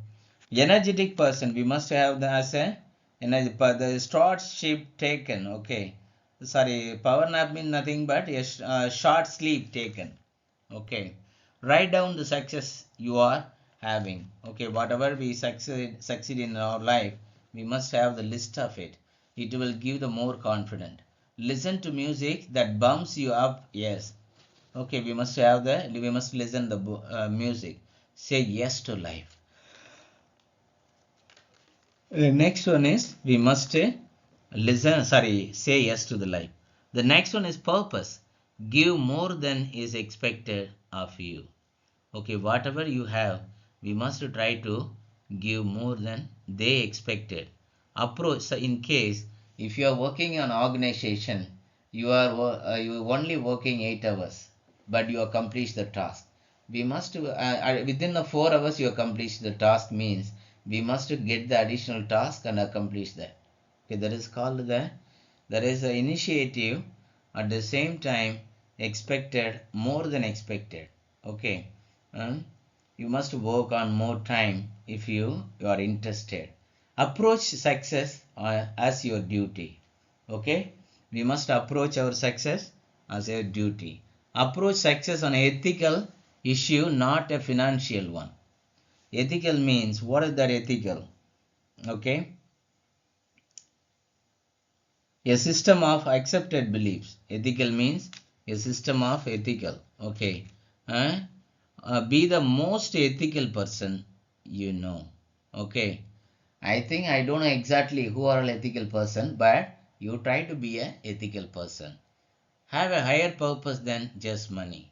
energetic person we must have the as a energy, the short sleep taken. Okay, sorry, power nap means nothing but a short sleep taken. Okay, write down the success you are having. Okay, whatever we succeed in our life, we must have the list of it. It will give the more confident. Listen to music that bumps you up. Yes. Okay, we must listen the music. Say yes to life. Next one is we must say yes to the life. The next one is purpose. Give more than is expected of you. Okay, whatever you have, we must try to give more than they expected. Approach, so in case if you are working in an organization, you only working 8 hours, but you accomplish the task. We must within the 4 hours you accomplish the task means we must get the additional task and accomplish that. Okay, that is called there is an initiative at the same time expected more than expected. Okay, um, you must work on more time if you are interested. Approach success as your duty. Okay, we must approach our success as a duty. Approach success on ethical issue, not a financial one. Ethical means what is that ethical? Okay, a system of accepted beliefs. Ethical means a system of ethical. Okay. Be the most ethical person you know. Okay. I think I don't know exactly who are an ethical person, but you try to be a ethical person. Have a higher purpose than just money.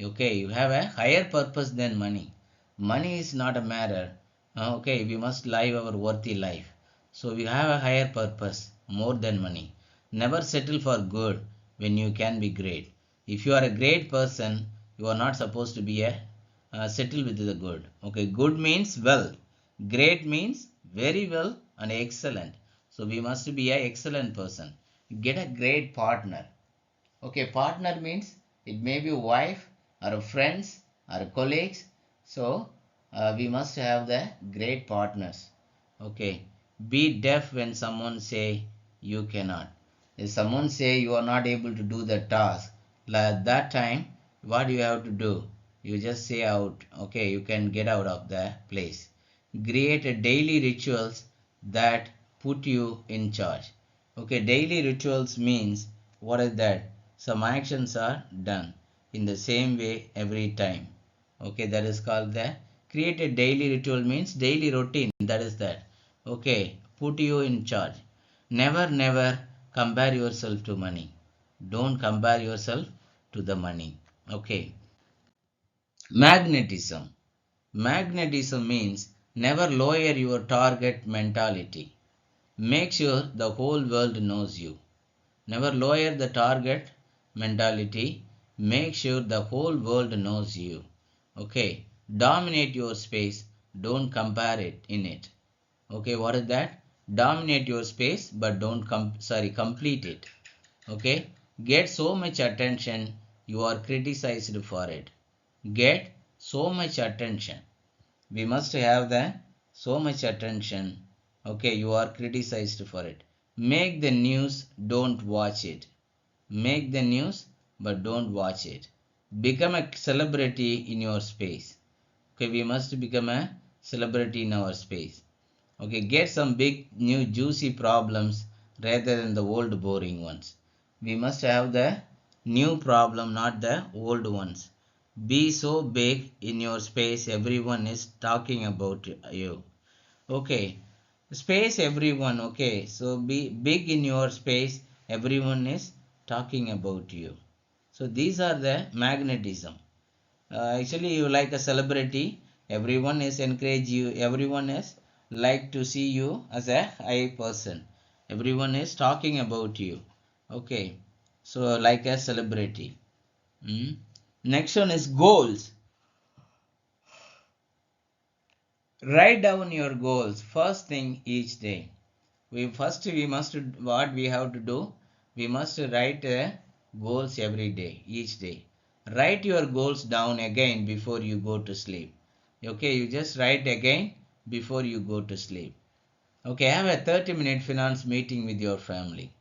Okay, you have a higher purpose than money. Money is not a matter. Okay, we must live our worthy life. So we have a higher purpose more than money. Never settle for good when you can be great. If you are a great person, you are not supposed to be a settle with the good. Okay, good means well. Great means very well and excellent. So we must be a excellent person. Get a great partner. Okay, partner means it may be wife or friends or colleagues. So we must have the great partners. Okay, be deaf when someone say you cannot. If someone say you are not able to do the task, like that time, what you have to do? You just say out. Okay, you can get out of the place. Create a daily rituals that put you in charge. Okay, daily rituals means what is that? Some actions are done in the same way every time. Okay, that is called the create a daily ritual means daily routine. That is that. Okay, put you in charge. Never compare yourself to money. Don't compare yourself to the money. Okay, magnetism. Magnetism means never lower your target mentality. Make sure the whole world knows you. Never lower the target mentality. Make sure the whole world knows you. Okay. Dominate your space. Don't compare it in it. Okay. What is that? Dominate your space, but don't complete it. Okay. Get so much attention. You are criticized for it. Get so much attention. We must have the so much attention. Okay. You are criticized for it. Make the news. Don't watch it. Make the news, but don't watch it. Become a celebrity in your space. Okay, we must become a celebrity in our space. Okay, get some big new juicy problems rather than the old boring ones. We must have the new problem, not the old ones. Be so big in your space, everyone is talking about you. Okay, space everyone. Okay, so be big in your space, everyone is talking about you. So these are the magnetism. Actually, you like a celebrity, everyone is encourage you, everyone is like to see you as a high person, everyone is talking about you. Okay, so like a celebrity. Hmm? Next one is goals. Write down your goals first thing each day. We must what we have to do, we must write goals every day, each day. Write your goals down again before you go to sleep. Okay, you just write again before you go to sleep. Okay, have a 30-minute finance meeting with your family.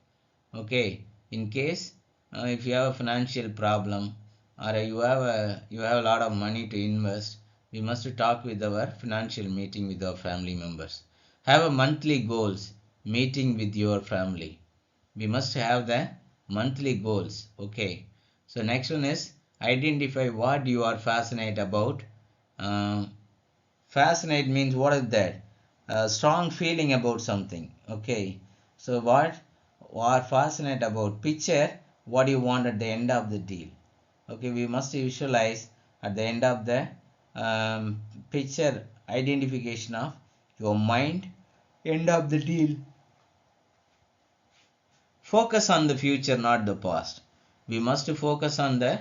Okay, in case if you have a financial problem or you have a lot of money to invest, we must talk with our financial meeting with our family members. Have a monthly goals meeting with your family. We must have the monthly goals. Okay, so next one is identify what you are fascinated about. um, Fascinate means what is that? A strong feeling about something. Okay. So what are fascinate about? Picture what you want at the end of the deal. Okay. We must visualize at the end of the picture identification of your mind. End of the deal. Focus on the future, not the past. We must focus on the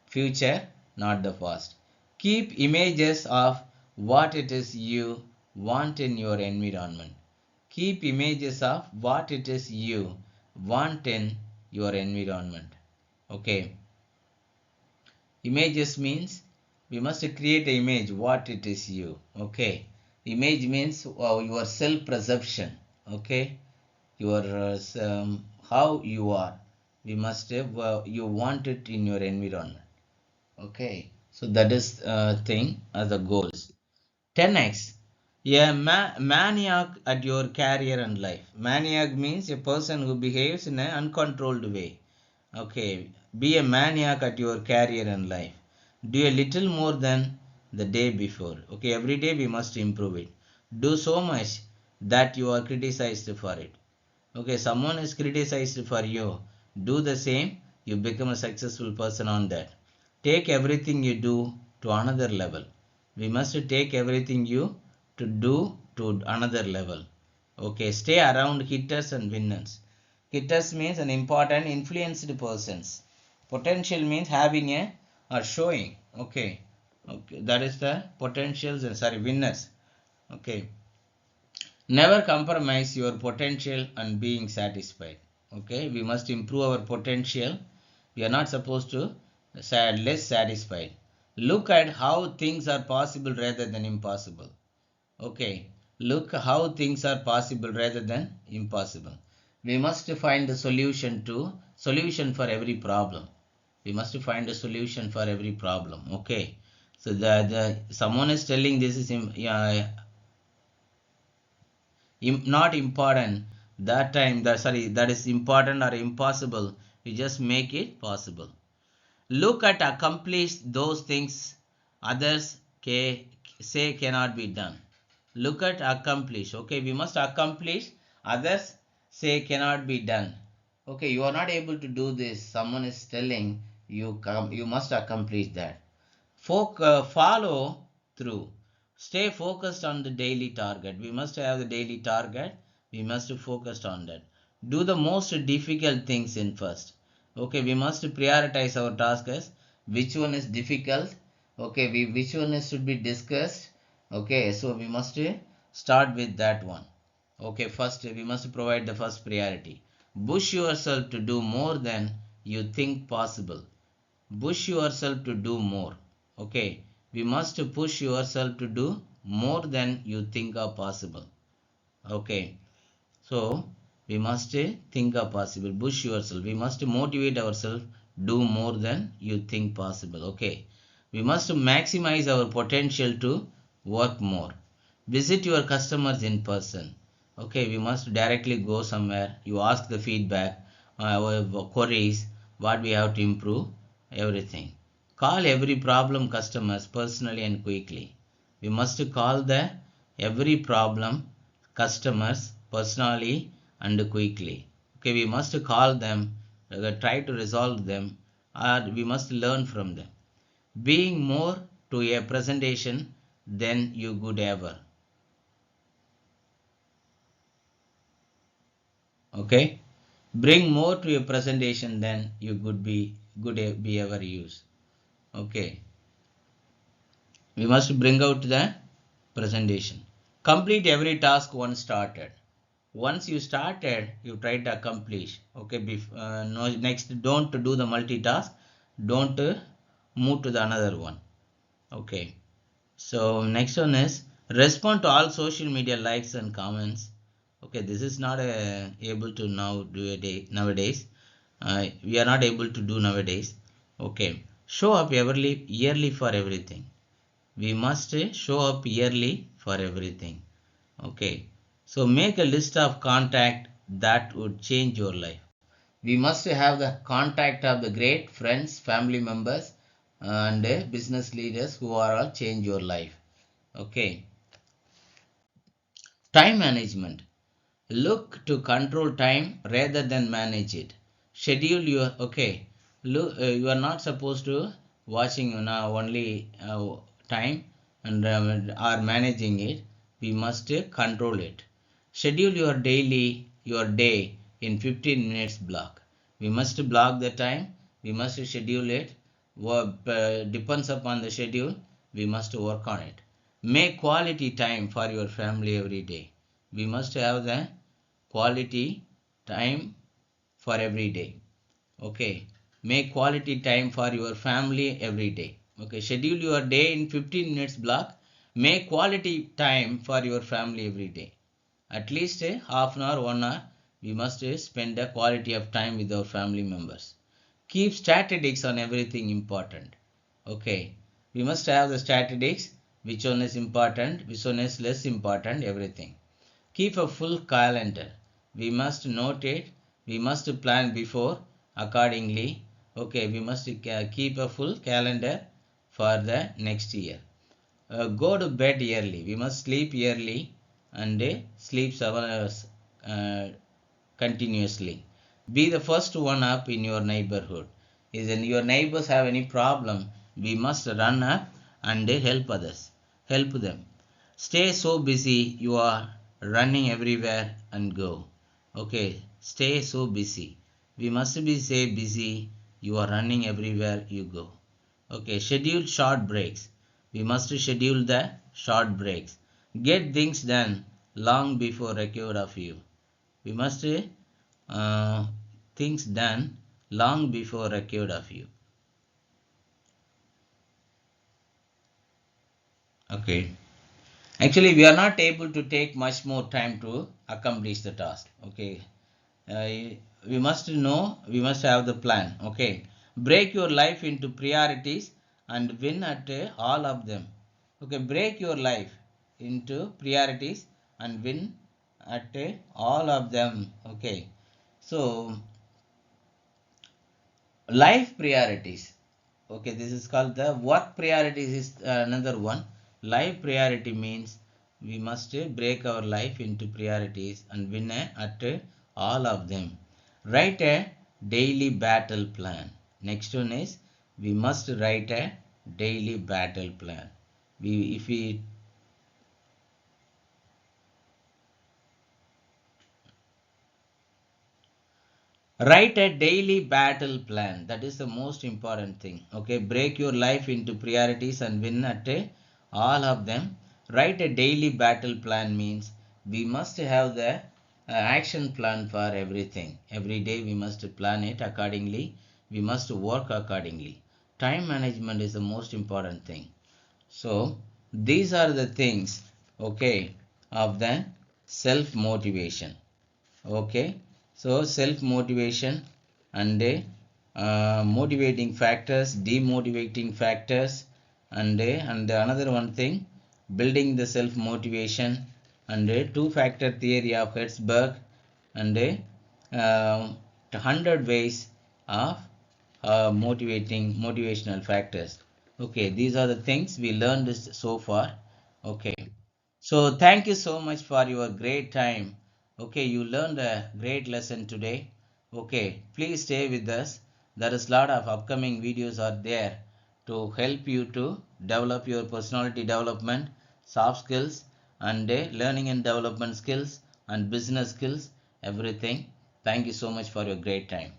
future, not the past. Keep images of what it is you want in your environment. Keep images of what it is you want in your environment. Okay. Images means we must create an image what it is you. Okay. Image means your self perception. Okay. Your how you are. We must have you want it in your environment. Okay, so that is thing as the goals. 10x, a maniac at your career and life. Maniac means a person who behaves in an uncontrolled way. Okay, Be a maniac at your career and life. Do a little more than the day before. Okay, every day we must improve it. Do so much that you are criticized for it. Okay, someone is criticized for you. Do the same, you become a successful person on that. Take everything you do to another level. We must take everything you to do to another level. Okay, stay around hitters and winners. Hitters means an important influenced persons. Potential means having a or showing. Okay, okay, that is the potentials and sorry winners. Okay, never compromise your potential and being satisfied. Okay, we must improve our potential. We are not supposed to less satisfied. Look at how things are possible rather than impossible. Okay, look how things are possible rather than impossible. We must find the solution for every problem. We must find a solution for every problem. Okay, so the someone is telling this is yeah, not important, that time that sorry that is important or impossible, we just make it possible. Look at accomplish those things others say cannot be done. Look at accomplish. Okay, we must accomplish others say cannot be done. Okay, you are not able to do this, someone is telling you you must accomplish that. Follow through. Stay focused on the daily target. We must have the daily target. We must focus on that. Do the most difficult things in first. Okay, we must prioritize our tasks. Which one is difficult? Okay, which one is should be discussed? Okay, so we must start with that one. Okay, first we must provide the first priority. Push yourself to do more than you think possible. Push yourself to do more. Okay, we must push yourself to do more than you think are possible. Okay, so we must think are possible. Push yourself. We must motivate ourselves, do more than you think possible. Okay, we must maximize our potential to work more. Visit your customers in person. Okay, we must directly go somewhere. You ask the feedback, our queries, what we have to improve, everything. Call every problem customers personally and quickly. We must call the every problem customers personally and quickly. Okay, we must call them, try to resolve them, or we must learn from them. Being more to a presentation than you could ever. Okay, bring more to a presentation than you could be ever use. Okay, we must bring out the presentation. Complete every task once started. Once you started, you try to accomplish. Okay, no, next don't do the multitask. Don't move to the another one. Okay, so next one is respond to all social media likes and comments. Okay, this is not able to now do a day nowadays. We are not able to do nowadays. Okay, show up yearly for everything. We must show up yearly for everything. Okay, so make a list of contact that would change your life. We must have the contact of the great friends, family members, and business leaders who are all change your life. Okay, time management. Look to control time rather than manage it. Schedule your okay. Look, you are not supposed to watching now only time and are managing it. We must control it. Schedule your day in 15 minutes block. We must block the time. We must schedule it. Depends upon the schedule. We must work on it. Make quality time for your family every day. We must have the quality time for every day. Okay, make quality time for your family every day. Okay, schedule your day in 15 minutes block. Make quality time for your family every day. At least a half an hour, 1 hour, we must spend a quality of time with our family members. Keep statistics on everything important. Okay, we must have the statistics, which one is important, which one is less important, everything. Keep a full calendar. We must note it. We must plan before accordingly. Okay, we must keep a full calendar for the next year. Go to bed early. We must sleep early and sleep 7 hours continuously. Be the first one up in your neighborhood. Is in your neighbors have any problem, we must run up and help others. Help them. Stay so busy you are running everywhere and go. Okay, stay so busy. We must be say busy you are running everywhere you go. Okay, schedule short breaks. We must schedule the short breaks. Get things done long before required of you. We must things done long before required of you. Okay. Actually, we are not able to take much more time to accomplish the task. Okay. Uh, we must know, we must have the plan. Okay. Break your life into priorities and win at all of them. Okay. Break your life into priorities and win at all of them. Okay. So, life priorities. Okay, this is called the work priorities is another one. Life priority means we must break our life into priorities and win at all of them. Write a daily battle plan. Next one is we must write a daily battle plan. If we write a daily battle plan. That is the most important thing. Okay, break your life into priorities and win at all of them. Write a daily battle plan means we must have the action plan for everything. Every day we must plan it accordingly. We must work accordingly. Time management is the most important thing. So these are the things, okay, of the self motivation. Okay, so self motivation and motivating factors, demotivating factors, and another one thing, building the self motivation, and two factor theory of Hertzberg, and 100 ways of motivational factors. Okay, these are the things we learned so far. Okay, so thank you so much for your great time. Okay, you learned a great lesson today. Okay, please stay with us. There is a lot of upcoming videos are there to help you to develop your personality development, soft skills, and learning and development skills and business skills, everything. Thank you so much for your great time.